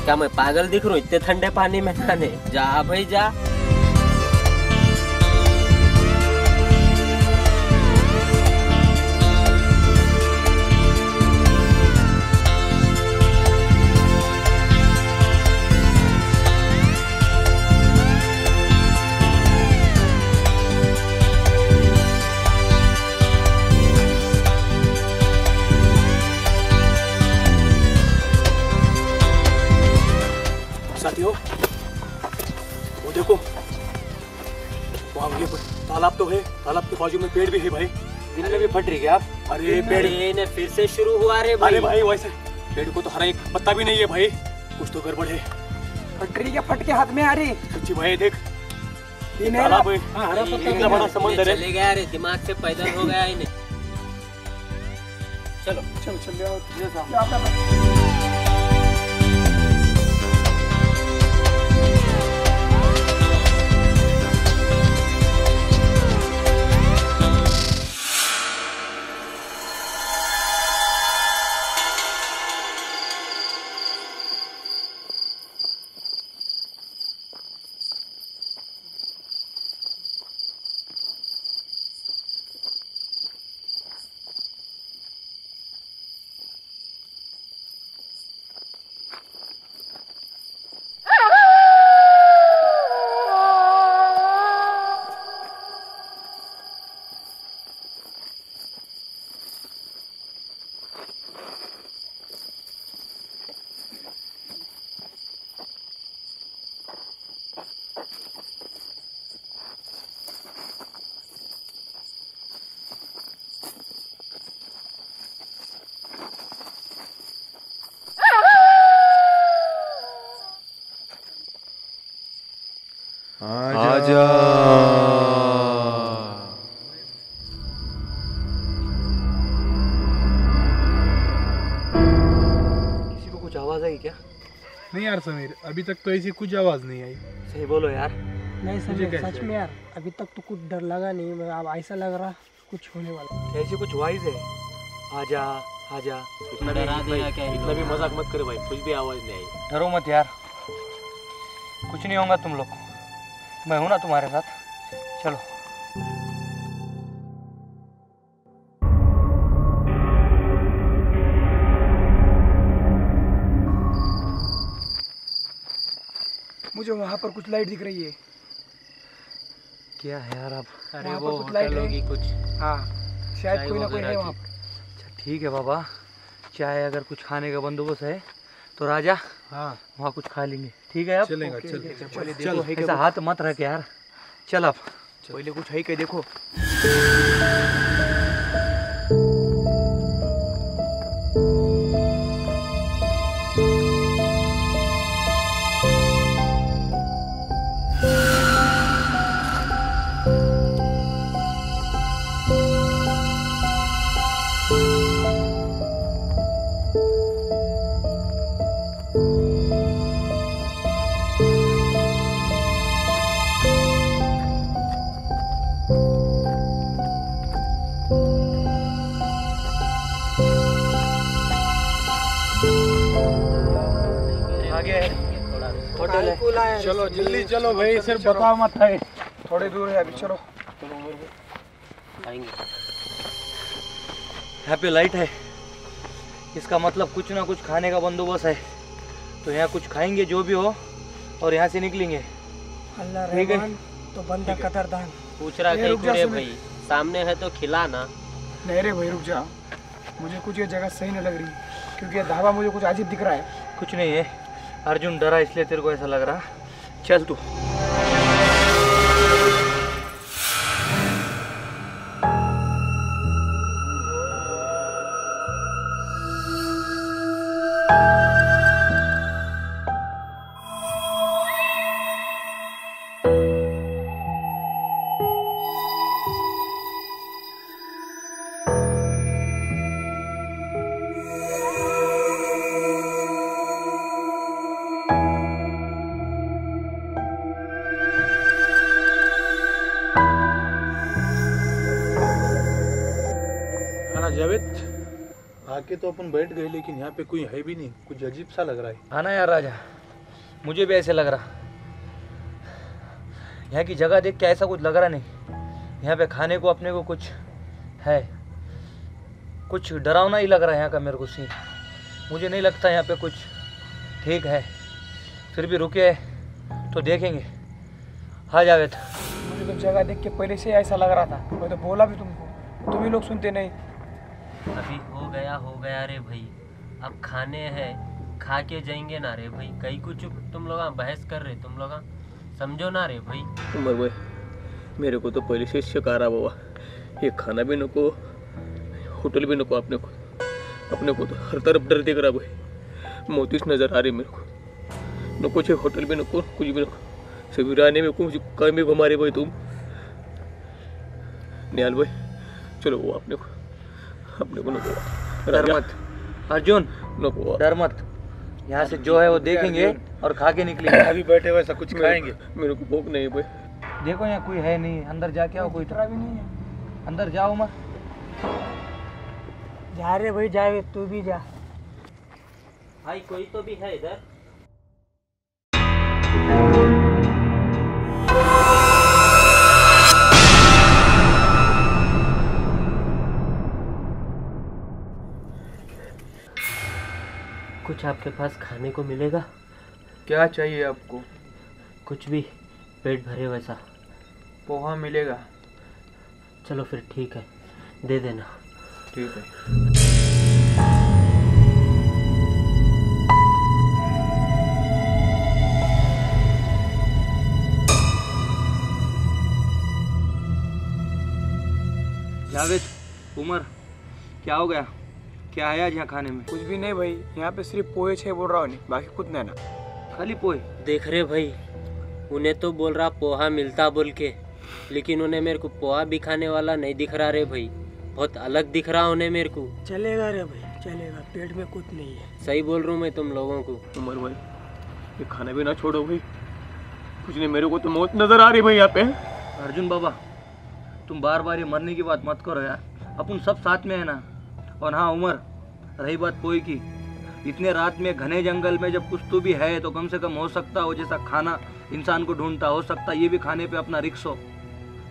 क्या मैं पागल दिख रहा हूँ इतने ठंडे पानी में नहाने? जा भाई जा। साथियों वो देखो वहाँ ये तालाब तो है, तालाब के बाजू में पेड़ भी है भाई। दिन में भी फट रही क्या आप? अरे पेड़ ने फिर से शुरू हुआ रे भाई। अरे भाई वैसे पेड़ को तो हरा एक पत्ता भी नहीं है भाई, कुछ तो गड़बड़ है। फटरी क्या फट के हाथ में आ रही? सच्ची भाई देख तालाब है, इतना बड़ा समंदर है। चले गया रे, दिमाग से पैदल हो गया इन्हें। चलो चलो चलो आजा। किसी को कुछ आवाज आई क्या? नहीं यार समीर, अभी तक तो ऐसी कुछ आवाज नहीं आई। सही बोलो यार। नहीं सर सच में यार अभी तक तो कुछ डर लगा नहीं, मगर अब ऐसा लग रहा कुछ होने वाला। ऐसी कुछ वाइज है। आजा आजा। इतना डरा देगा क्या? इतना भी मजाक मत करो भाई, कुछ भी आवाज नहीं आई। डरो मत यार, कुछ नहीं होगा तुम लोग, मैं हूं ना तुम्हारे साथ। चलो मुझे वहाँ पर कुछ लाइट दिख रही है। क्या है यार अब? अरे वो होटल होगी कुछ। हाँ शायद कोई ना कोई है वहाँ। अच्छा ठीक है बाबा, चाहे अगर कुछ खाने का बंदोबस्त है तो राजा हाँ वहाँ कुछ खा लेंगे। ठीक है अब चलेगा, चल ऐसा हाथ मत रख यार। चल अब पहले कुछ है क्या देखो। चलो जल्दी चलो भाई, सिर्फ बताओ मत है। थोड़ी दूर है अभी, चलो। यहाँ पे लाइट है, इसका मतलब कुछ ना कुछ खाने का बंदोबस्त है। तो यहाँ कुछ खाएंगे जो भी हो और यहाँ से निकलेंगे। अल्लाह रहमान तो बंदा कदरदान। पूछ रहा है भाई, सामने है तो खिला ना। नहीं रे भाई रुक जा, मुझे कुछ ये जगह सही नहीं लग रही, क्योंकि ये ढाबा मुझे कुछ अजीब दिख रहा है। कुछ नहीं है, अर्जुन डरा इसलिए तेरे को ऐसा लग रहा। चल तू। जावेद, आके तो अपन बैठ गए, लेकिन यहाँ पे कोई है भी नहीं, कुछ अजीब सा लग रहा है। हाँ ना यार राजा, मुझे भी ऐसे लग रहा। यहाँ की जगह देख के ऐसा कुछ लग रहा नहीं। यहाँ पे खाने को अपने को कुछ है, कुछ डरावना ही लग रहा है यहाँ का मेरे को सीन। मुझे नहीं लगता यहाँ पे कुछ ठीक है, फिर भी रुके तो देखेंगे। हाँ जावेद, मुझे तो जगह देख के पहले से ऐसा लग रहा था, मैं तो बोला भी तुमको, तुम ही लोग सुनते नहीं। अभी हो गया रे भाई, अब खाने हैं, खा के जाएंगे ना रे भाई। कहीं कुछ तुम लोग बहस कर रहे, तुम लोग समझो ना रे भाई। उमर भाई, मेरे को तो पहले से शिकारा बाबा, ये खाना भी नको, होटल भी नको। अपने को तो हर तरफ डर दिख रहा भाई, मोतीस नजर आ रही मेरे को। नको छे होटल भी नको, कुछ भी नको, सभी रहने में कुछ कहीं भी घुमा रहे भाई तुम। निहाल भाई चलो, वो अपने को नको। डर मत अर्जुन, नको डर मत। यहाँ से जो है वो देखेंगे और खा के निकलेंगे। अभी बैठे वैसा कुछ खाएंगे। मेरे को भूख नहीं भाई। देखो यहाँ कोई है नहीं, अंदर जाके आओ। कोई भी नहीं है, अंदर जाओ मत। जा रे भाई, जावे तू भी जा। भाई कोई तो भी है इधर। कुछ आपके पास खाने को मिलेगा? क्या चाहिए आपको? कुछ भी, पेट भरे वैसा। पोहा मिलेगा? चलो फिर ठीक है, दे देना। ठीक है। जावेद, उमर, क्या हो गया? क्या है आज यहाँ खाने में? कुछ भी नहीं भाई, यहाँ पे सिर्फ पोहे छे बोल रहा हूँ, नहीं बाकी कुछ नहीं ना। खाली पोहे? देख रहे भाई, उन्हें तो बोल रहा पोहा मिलता बोल के, लेकिन उन्हें मेरे को पोहा भी खाने वाला नहीं दिख रहा रे भाई, बहुत अलग दिख रहा उन्हें मेरे को। चलेगा रे भाई, चलेगा, पेट में कुछ नहीं है। सही बोल रहा हूँ मैं तुम लोगों को। उमर भाई, ये खाना भी ना छोड़ो भाई, कुछ नहीं, मेरे को तो मौत नजर आ रही भाई यहाँ पे। अर्जुन बाबा, तुम बार बार ये मरने की बात मत करो यार, अपन सब साथ में है ना। और हाँ उमर, रही बात पोहे की, इतने रात में घने जंगल में जब कुछ तो भी है तो कम से कम हो सकता हो जैसा खाना इंसान को ढूंढता, हो सकता ये भी खाने पे अपना रिक्स हो।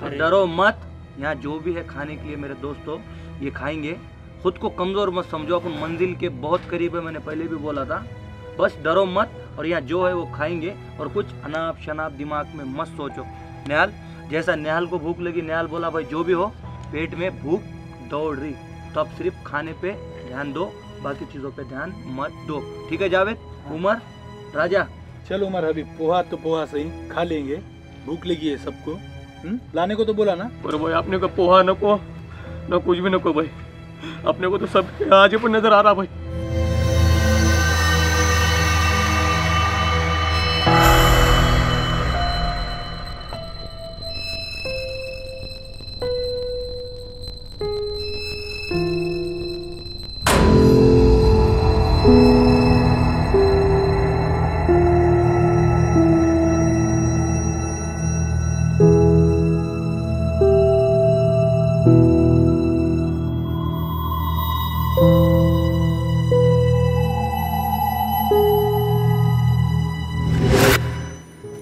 तो डरो मत, यहाँ जो भी है खाने के लिए मेरे दोस्तों, ये खाएंगे। खुद को कमज़ोर मत समझो, अपन मंजिल के बहुत करीब है, मैंने पहले भी बोला था। बस डरो मत, और यहाँ जो है वो खाएंगे, और कुछ अनाप शनाप दिमाग में मत सोचो। निहाल, जैसा निहाल को भूख लगी, निहाल बोला भाई जो भी हो, पेट में भूख दौड़ रही, तो अब सिर्फ खाने पे ध्यान दो, बाकी चीज़ों पे ध्यान मत दो। ठीक है जावेद, उमर, राजा? चलो उमर, अभी पोहा तो पोहा सही खा लेंगे, भूख लगी है सबको, लाने को तो बोला ना। पर भाई आपने को पोहा नको न कुछ भी नको भाई, अपने को तो सब आज पर नजर आ रहा भाई।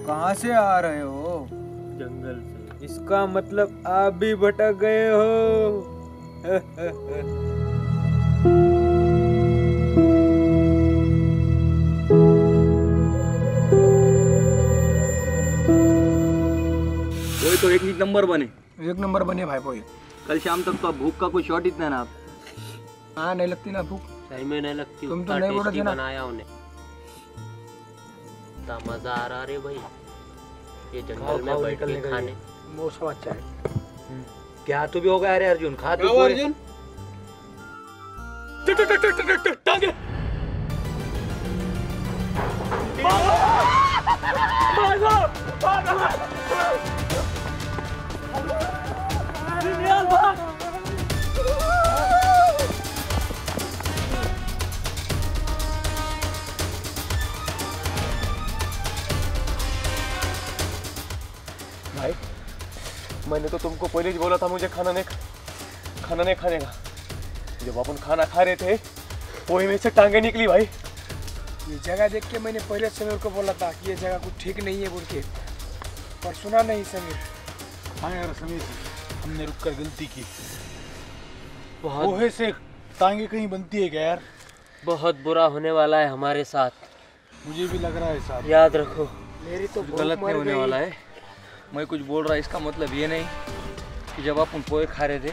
कहाँ से आ रहे हो? जंगल से। इसका मतलब आप भी भटक गए हो। कोई तो एक ही नंबर बने। एक नंबर बने भाई कोई। कल शाम तक तो अब भूख का कोई शॉट इतना है ना आप। हाँ नहीं लगती ना भूख। सही में नहीं लगती, तुम तो उतना नहीं बोले थे टेस्टी ना। बनाया उन्हें। इतना मजा आ रहा रे भाई ये जंगल में बैठ के खाने। मौसम अच्छा है। क्या तो भी होगा अरे अर्जुन, खा तो अर्जुन टांगे भाई मैंने तो तुमको पहले ही बोला था मुझे खाना नहीं खाने का। जब अपन खाना खा रहे थे वही में से टांगे निकली भाई। ये जगह देख के मैंने पहले समीर को बोला था कि ये जगह कुछ ठीक नहीं है बोल के, पर सुना नहीं समीर। हाँ यार समीर जी, हमने रुककर गलती की। बहुत पोहे से टांगे कहीं बनती है क्या यार? बहुत बुरा होने वाला है हमारे साथ, मुझे भी लग रहा है साहब। याद रखो। मेरी तो गलत नहीं होने वाला है। मैं कुछ बोल रहा, इसका मतलब ये नहीं कि जब आप उन पोहे खा रहे थे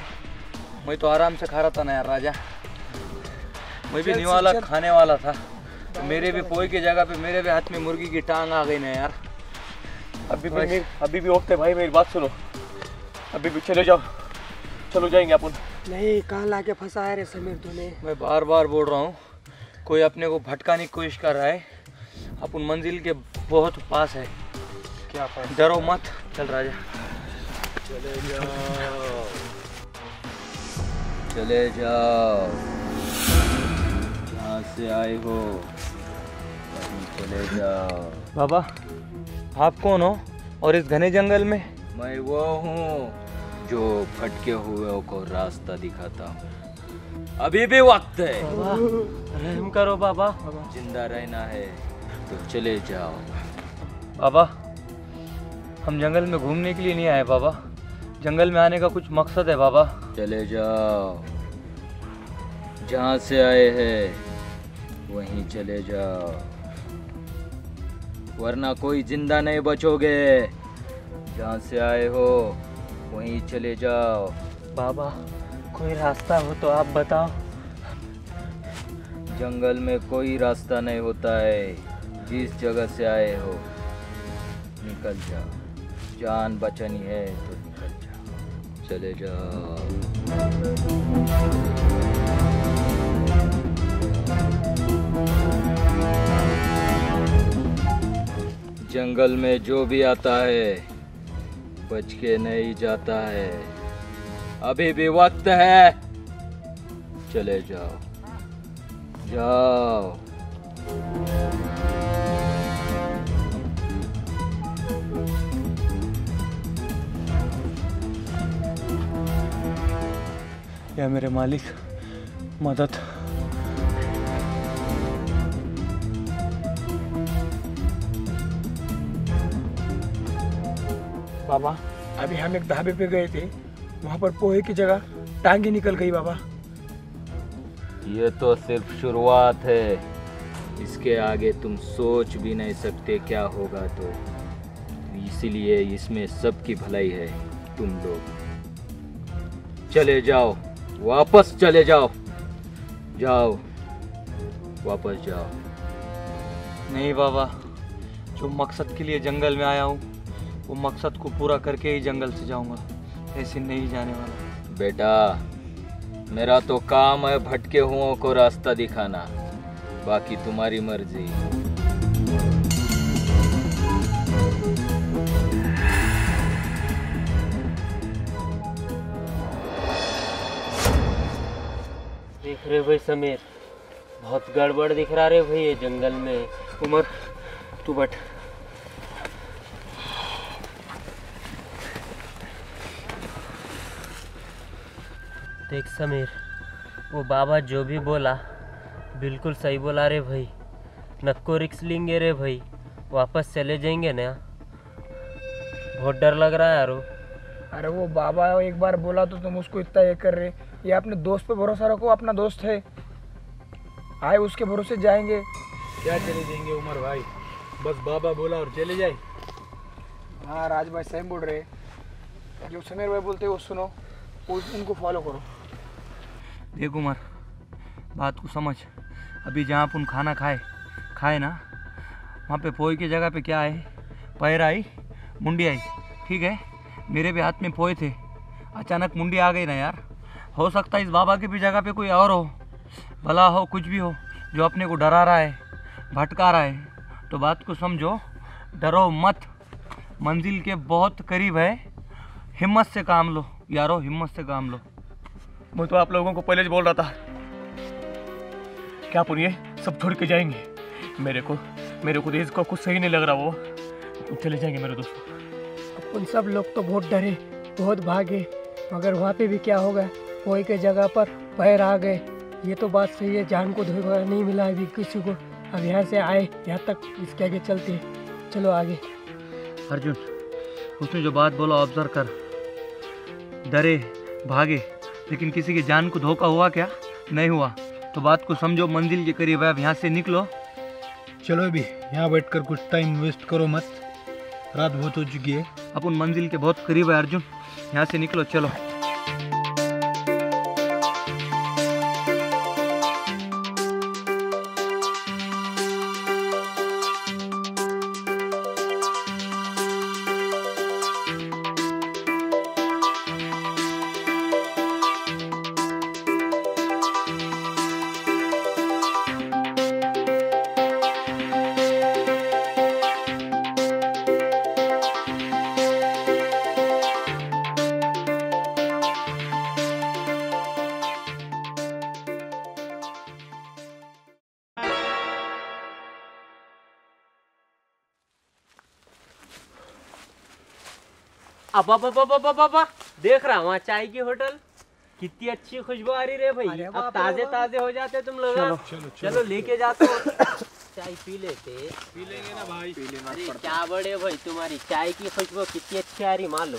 मैं तो आराम से खा रहा था ना यार राजा। मैं भी निवाला खाने वाला था। मेरे भी पोहे की जगह पे मेरे भी हाथ में मुर्गी की टांग आ गई ना यार। अभी भी वक्त है भाई, मेरी बात सुनो। अभी भी चले जाओ, चलो जाएंगे अपन। नहीं कहाँ लाके फंसाया रे समीर तूने। मैं बार बार बोल रहा हूँ, कोई अपने को भटकाने की कोशिश कर रहा है। अपन मंजिल के बहुत पास है। क्या पास? डरो मत, चल राजा। चले जाओ जहाँ से आए हो, चले जाओ। बाबा आप कौन हो और इस घने जंगल में? मैं वो हूँ जो भटके हुए को रास्ता दिखाता हूँ। अभी भी वक्त है। रहम करो बाबा। जिंदा रहना है तो चले जाओ। बाबा हम जंगल में घूमने के लिए नहीं आए बाबा, जंगल में आने का कुछ मकसद है बाबा। चले जाओ जहाँ से आए हैं वहीं चले जाओ, वरना कोई जिंदा नहीं बचोगे। जहाँ से आए हो वहीं चले जाओ। बाबा कोई रास्ता हो तो आप बताओ। जंगल में कोई रास्ता नहीं होता है। जिस जगह से आए हो निकल जाओ। जान बचानी है तो निकल जाओ, चले जाओ। जंगल में जो भी आता है बच के नहीं जाता है। अभी भी वक्त है, चले जाओ जाओ। या मेरे मालिक मदद। बाबा अभी हम एक ढाबे पे गए थे, वहाँ पर पोहे की जगह टांगे निकल गई बाबा। ये तो सिर्फ शुरुआत है, इसके आगे तुम सोच भी नहीं सकते क्या होगा। तो इसीलिए इसमें सबकी भलाई है। तुम लोग चले जाओ, वापस चले जाओ, जाओ वापस जाओ। नहीं बाबा, जो मकसद के लिए जंगल में आया हूँ वो मकसद को पूरा करके ही जंगल से जाऊंगा, ऐसे नहीं जाने वाला। बेटा मेरा तो काम है भटके हुओं को रास्ता दिखाना, बाकी तुम्हारी मर्जी। देख रहे भाई समीर, बहुत गड़बड़ दिख रहा रे भाई ये जंगल में। उमर तू बैठ। देख समीर, वो बाबा जो भी बोला बिल्कुल सही बोला रे भाई। नको रिक्स लेंगे रे भाई, वापस चले जाएंगे ना, बहुत डर लग रहा है यारो। अरे वो बाबा एक बार बोला तो तुम उसको इतना ये कर रहे। ये अपने दोस्त पे भरोसा रखो, अपना दोस्त है, आए उसके भरोसे जाएंगे। क्या चले जाएंगे उमर भाई, बस बाबा बोला और चले जाए। हाँ राज भाई सही बोल रहे, जो समीर भाई बोलते हैं वो सुनो, उनको फॉलो करो। देख उमर, बात को समझ। अभी जहाँ अपन खाना खाए ना, वहाँ पे पोई की जगह पे क्या है, पैर आई मुंडी आई, ठीक है। मेरे भी हाथ में पोए थे, अचानक मुंडी आ गई ना यार। हो सकता है इस बाबा की भी जगह पे कोई और हो, भला हो कुछ भी हो, जो अपने को डरा रहा है, भटका रहा है। तो बात को समझो, डरो मत, मंजिल के बहुत करीब है, हिम्मत से काम लो यारो, हिम्मत से काम लो। मैं तो आप लोगों को पहले ही बोल रहा था, क्या अपन ये सब छोड़ के जाएंगे। मेरे को देश को कुछ सही नहीं लग रहा, वो चले जाएंगे मेरे दोस्त। अपन सब लोग तो बहुत डरे, बहुत भागे, मगर वहाँ पे भी क्या होगा, कोई के जगह पर पैर आ गए। ये तो बात सही है, जान को धोखा नहीं मिला अभी किसी को। अब यहाँ से आए यहाँ तक, इसके आगे चलते हैं, चलो आगे। अर्जुन, उसने जो बात बोला ऑब्जर्व कर। डरे भागे, लेकिन किसी की जान को धोखा हुआ क्या? नहीं हुआ। तो बात को समझो, मंजिल के करीब है, अब यहाँ से निकलो। चलो अभी यहाँ बैठकर कुछ टाइम वेस्ट करो मत, रात बहुत हो चुकी है। अपन मंजिल के बहुत करीब है अर्जुन, यहाँ से निकलो, चलो। अब देख रहा वहाँ चाय की होटल, कितनी अच्छी खुशबू आ रही रे भाई। अब ताजे ताजे हो जाते तुम लोग। चलो लेके जाते हो, चाय पी लेते। पी लेंगे ना भाई, पी लेना अरे क्या बड़े भाई, तुम्हारी चाय की खुशबू कितनी अच्छी आ रही, मान लो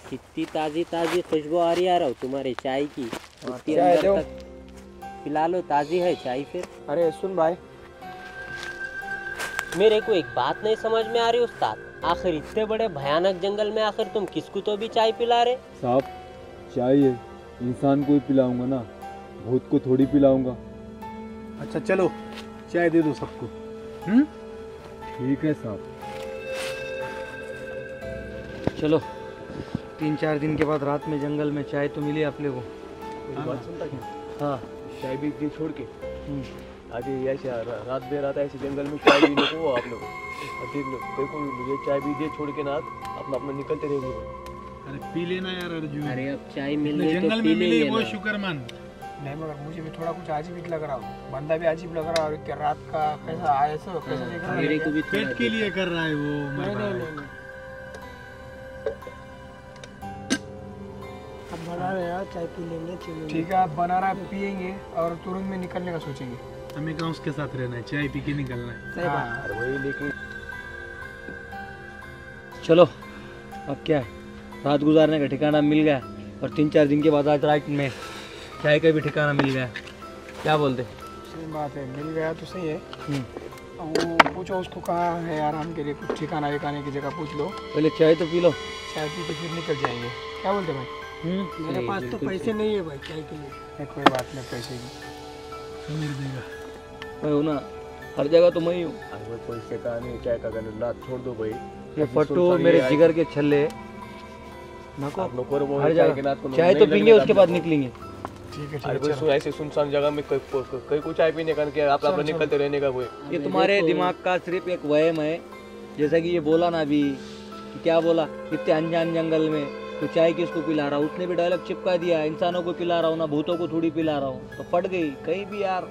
कितनी ताजी ताजी खुशबू आ रही यार तुम्हारी चाय की। अंदर तक पिला लो, ताजी है चाय फिर। अरे सुन भाई, मेरे को एक बात नहीं समझ में आ रही उस्ताद, आखिर इतने बड़े भयानक जंगल में आखिर तुम किसको तो भी चाय पिला रहे? साहब चाय है, इंसान को ही पिलाऊंगा ना, भूत को थोड़ी पिलाऊंगा। अच्छा चलो चाय दे दो सबको। ठीक है साहब। चलो, 3-4 दिन के बाद रात में जंगल में चाय तो मिली अपने को। बात सुनता क्या? हाँ, चाय भी दी छोड़ के आज ऐसे रात देर आता है, ऐसे जंगल में चाय भी लो आप लोग। देख लो, देखो ये चाय भी दे छोड़ के ना अपना अपना निकलते रहेंगे। अरे पी लेना यार अर्जुन, अरे अब चाय मिल गई जंगल तो में पी मिली लेंगे वो ना। शुक्र मान। नहीं मगर मुझे भी थोड़ा कुछ अजीब ही लग रहा हो, बंदा भी अजीब लग रहा है। और इतने रात का कैसा आया, ऐसा कैसा देख रहा मेरे को है? भी पेट के लिए कर रहा है वो उमर नहीं नहीं भाई। नहीं, अब बना रहे यार, चाय पी लेंगे, चलो। ठीक है, आप बना रहा है, पियेंगे और तुरंत में निकलने का सोचेंगे। हमें कहाँ उसके साथ रहना है, चाय पी के निकलना है। सही बात। अरे वही लेकिन चलो अब क्या है, रात गुजारने का ठिकाना मिल गया, और 3-4 दिन के बाद आज रात में चाय का भी ठिकाना मिल गया। क्या बोलते? सही बात है, मिल गया तो सही है। वो पूछो उसको कहाँ है आराम के लिए, कुछ ठिकाना विकाने की जगह पूछ लो। पहले चाय तो पी लो। चाय पी के फिर निकल जाएंगे, क्या बोलते भाई? मेरे पास तो पैसे नहीं है भाई चाय के लिए। कोई बात नहीं, पैसे की मिल देगा। मैं हूँ ना, हर जगह तो मैं ही हूँ। अरे पैसे का नहीं, चाय का करने, रात छोड़ दो भाई। ये फट्टू मेरे जिगर के छल्ले हर जगह चाय तो पीएंगे उसके बाद निकलेंगे। ठीक है ऐसे सुनसान जगह में कहीं कुछ चाय पीने का आप निकलते रहने का कोई। ये तुम्हारे दिमाग का सिर्फ एक वहम है। जैसा कि ये बोला ना अभी, क्या बोला, इतने अनजान जंगल में तो चाय किसको पिला रहा हूँ, उसने भी डायलॉग चिपका दिया, इंसानों को पिला रहा हूँ ना भूतों को थोड़ी पिला रहा हूँ। तो फट गई कहीं भी यार,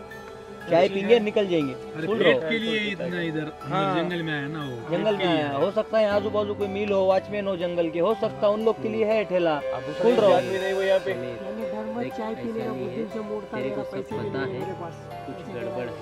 चाय पीएंगे निकल जाएंगे। के लिए इतना इधर जंगल में आया ना, वो जंगल में आया, हो सकता है आजू बाजू कोई मिल हो, वॉचमैन हो जंगल के, हो सकता है उन लोग के लिए है ठेला। सुन रहा हूँ चाय पीने का बुद्धि से मोड़ता है, पैसे भी नहीं है मेरे पास, कुछ गड़बड़ है।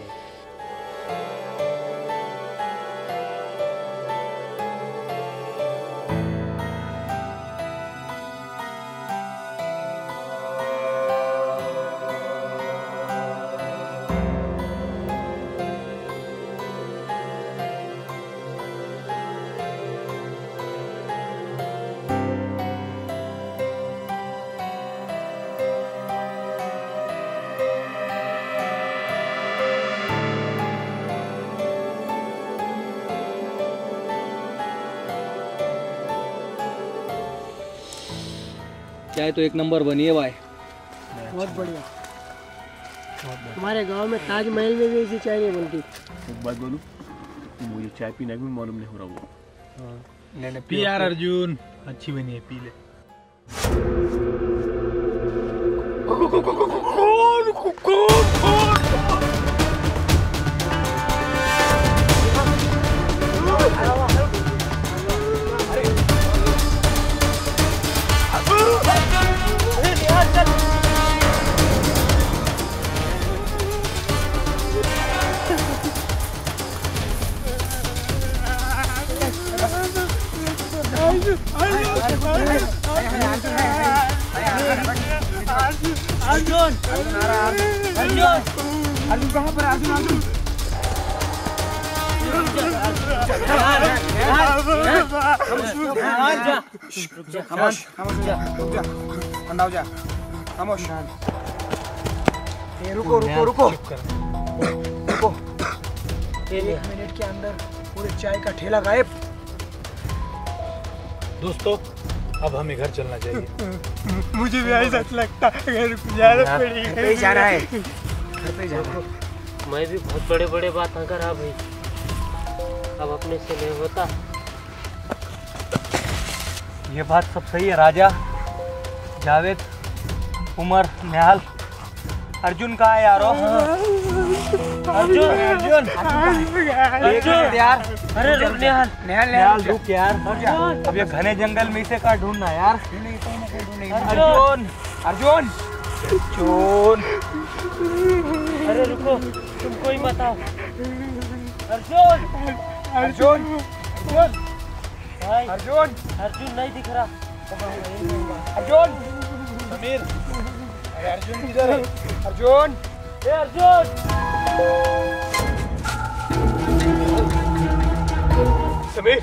चाय तो एक नंबर बनी है भाई, बहुत बढ़िया। हमारे गांव में ताजमहल में भी ऐसी चाय नहीं बनती। एक बात बोलूं, मुझे चाय पीने भी मालूम नहीं हो रहा वो। पी यार अर्जुन, अच्छी बनी है, पी ले। अर्जुन कहाँ पर? अर्जुन रुको रुको रुको रुको, 1 मिनट के अंदर पूरे चाय का ठेला गायब। दोस्तों अब हमें घर चलना चाहिए। मुझे भी ऐसा लगता है, घर जाना पड़ेगा। घर पे ही जाना है, मैं भी बहुत बड़े बड़े बात करा भाई, अब अपने से नहीं होता। ये बात सब सही है राजा, जावेद, उमर, निहाल। अर्जुन कहाँ है यारो? अर्जुन अर्जुन अर्जुन यार, अरे रुक निहाल, निहाल रुक यार, अब ये घने जंगल में इसे कहाँ ढूंढना यार? अर्जुन अर्जुन अर्जुन, अरे रुको, तुमको ही बताओ। अर्जुन अर्जुन भाई, अर्जुन अर्जुन नहीं दिख रहा। अर्जुन समीर, अरे अर्जुन किधर है? अर्जुन, ए अर्जुन, समीर,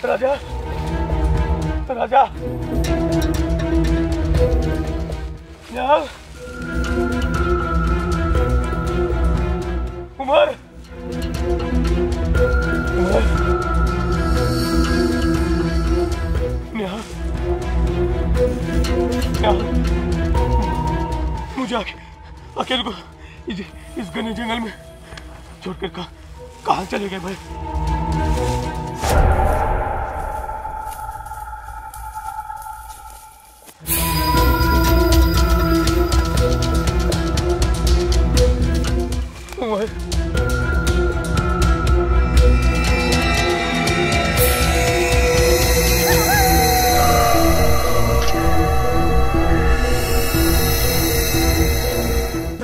राजा राजा, निहाल, उमर, उमर, निहाल, निहाल, मुझे अकेले को इस घने जंगल में छोड़कर कहाँ चले गए भाई?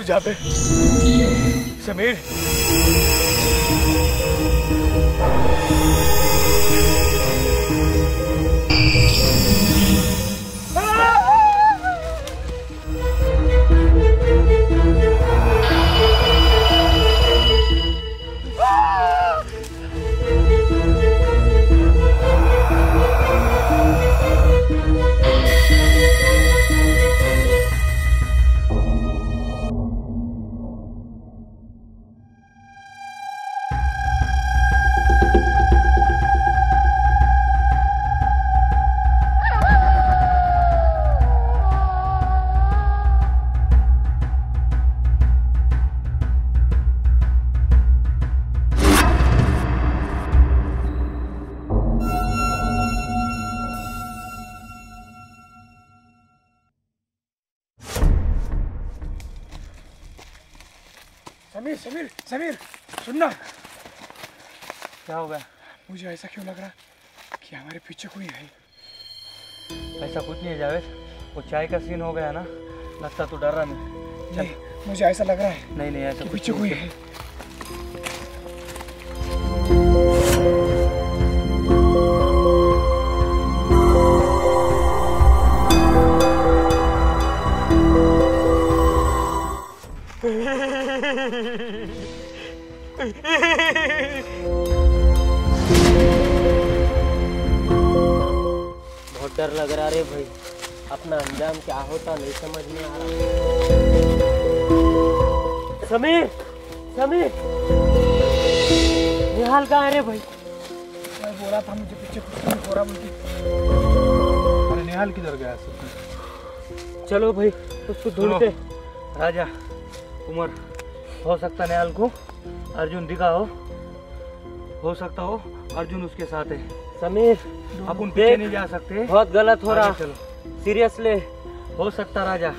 जा पे समीर, समीर समीर समीर सुनना। क्या हो गया? मुझे ऐसा क्यों लग रहा कि हमारे पीछे कोई है? ऐसा कुछ नहीं है जावेद, वो चाय का सीन हो गया ना, लगता तो डर रहा मैं। चल मुझे ऐसा लग रहा है नहीं ऐसा कि पीछे कोई है। बहुत डर लग रहा रे भाई, अपना अंजाम क्या होता नहीं समझ में आ रहा। समीर समीर निहाल कहाँ है रे भाई? मैं बोला था मुझे पीछे कुछ नहीं हो रहा मुझे। अरे निहाल किधर गया? चलो भाई उसको ढूंढते। राजा उमर, हो सकता निहाल को अर्जुन दिखा हो सकता हो अर्जुन उसके साथ है। समीर अपन पीछे नहीं जा सकते, बहुत गलत हो रहा। चलो सीरियसली हो सकता राजा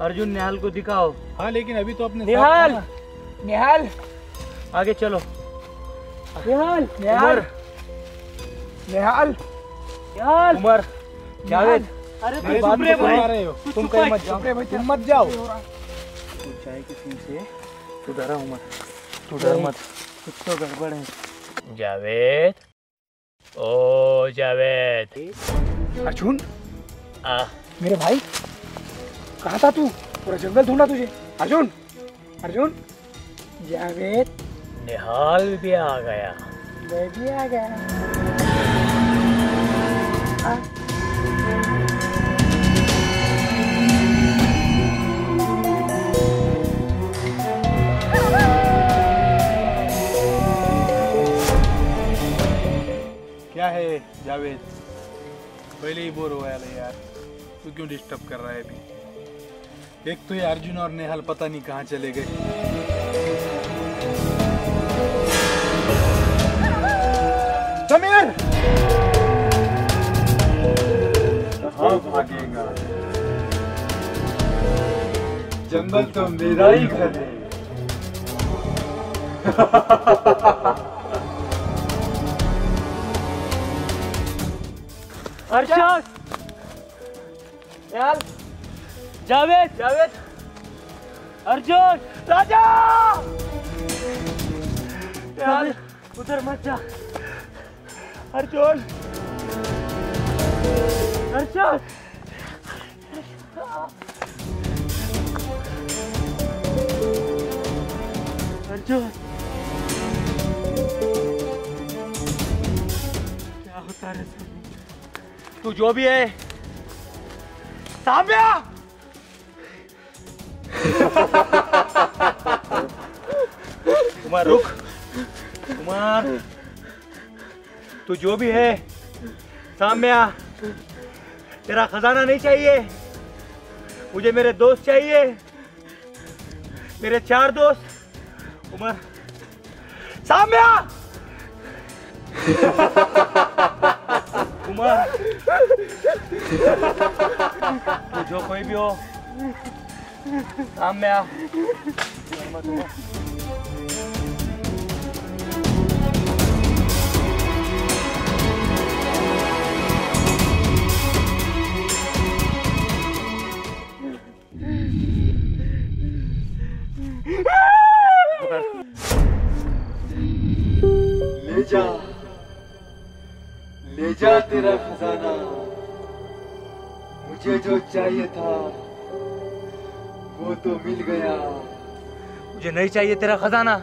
अर्जुन निहाल को दिखाओ। हाँ लेकिन अभी तो अपने निहाल निहाल आगे चलो। निहाल निहाल निहाल निहाल उमर जावेद, अरे मेरे तुम सामने क्यों आ रहे हो? तुम कहीं मत जाओ, तुम मत जाओ। तू चाय की सीन से तू डरा उमर, तू डर मत, कुछ तो गड़बड़ है। जावेद, ओ जावेद। अर्जुन आ मेरे भाई कहाँ था तू? पूरा जंगल ढूंढा तुझे। अर्जुन अर्जुन जावेद निहाल भी आ गया। मैं भी आ गया। क्या है जावेद, पहले ही बोर हो गया यार, तू क्यों डिस्टर्ब कर रहा है अभी? एक तो ये अर्जुन और नेहाल पता नहीं कहाँ चले गए। समीर कहाँ भागेगा? जंगल तो मेरा ही घर है। अर्शद निहाल जावेद जावेद अर्जुन राजा निहाल उधर मत जा। अर्जुन अर्शद अर्जुन क्या होता है? तू जो भी है साम्या। कुमार रुक, कुमार तू जो भी है साम्या, तेरा खजाना नहीं चाहिए मुझे, मेरे दोस्त चाहिए, मेरे 4 दोस्त। उमर साम्या कुमार तू जो कोई भी हो सामने आ। ले जा तेरा खजाना, मुझे जो चाहिए था वो तो मिल गया। मुझे नहीं चाहिए तेरा खजाना।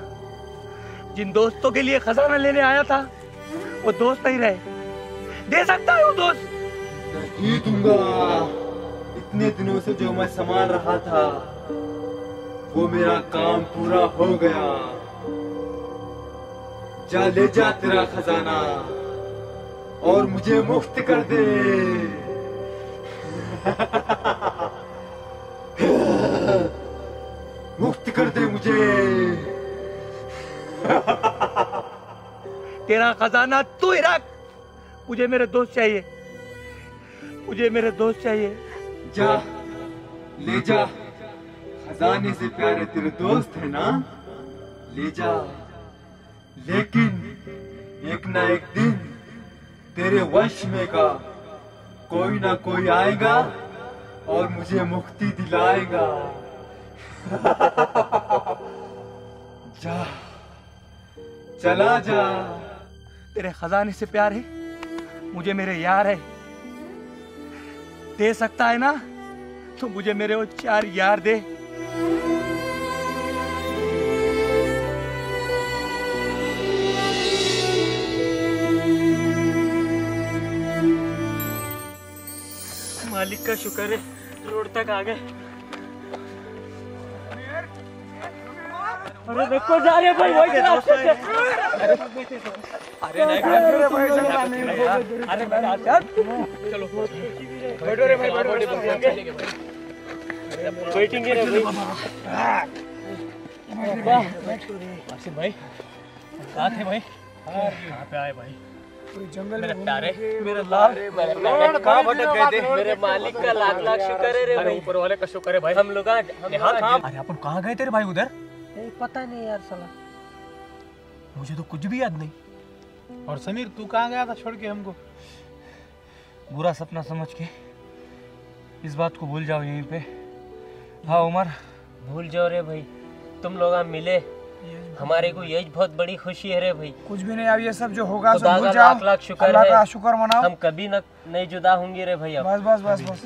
जिन दोस्तों के लिए खजाना लेने आया था वो दोस्त नहीं रहे। दे सकता है वो दोस्त? नहीं दूंगा। इतने दिनों से जो मैं संभाल रहा था वो मेरा काम पूरा हो गया। जा ले जा तेरा खजाना और मुझे मुक्त कर दे। मुक्त कर दे मुझे। तेरा खजाना तू ही रख, मुझे मेरे दोस्त चाहिए, मुझे मेरे दोस्त चाहिए। जा ले जा, खजाने से प्यारे तेरे दोस्त है ना। ले जा, लेकिन एक ना एक दिन तेरे वश में का कोई ना कोई आएगा और मुझे मुक्ति दिलाएगा। जा, चला जा। तेरे खजाने से प्यार है, मुझे मेरे यार है। दे सकता है ना तो मुझे मेरे वो 4 यार दे। मालिक का शुक्र है, रोड तक आ गए। अरे देखो जा रहे भाई, वही रास्ते से। अरे नहीं अरे चलो बैठो रे भाई, वेटिंग है रे भाई। कहाँ थे भाई? कहाँ पे आए भाई? जंगल में प्यारे मेरे लाल कहाँ भटक गए थे? मेरे मालिक का लाख लाख शुक्र है रे भाई। ऊपर वाले का शुक्र है भाई। हम लोग अरे अपन कहाँ गए थे भाई उधर? पता नहीं यार साला, मुझे तो कुछ भी याद नहीं। और समीर तू कहाँ गया था छोड़ के हमको? बुरा सपना समझ के इस बात को भूल जाओ यहीं पे। हाँ उमर, भूल जाओ रे भाई, तुम लोग मिले, हमारे को यही बहुत बड़ी खुशी है रे भाई। कुछ भी नहीं, अब ये सब जो होगा सब भूल जाओ। लाख लाख शुक्र है, शुक्र मनाओ। हम कभी नहीं जुदा होंगे रे भाई। अब बस बस बस बस।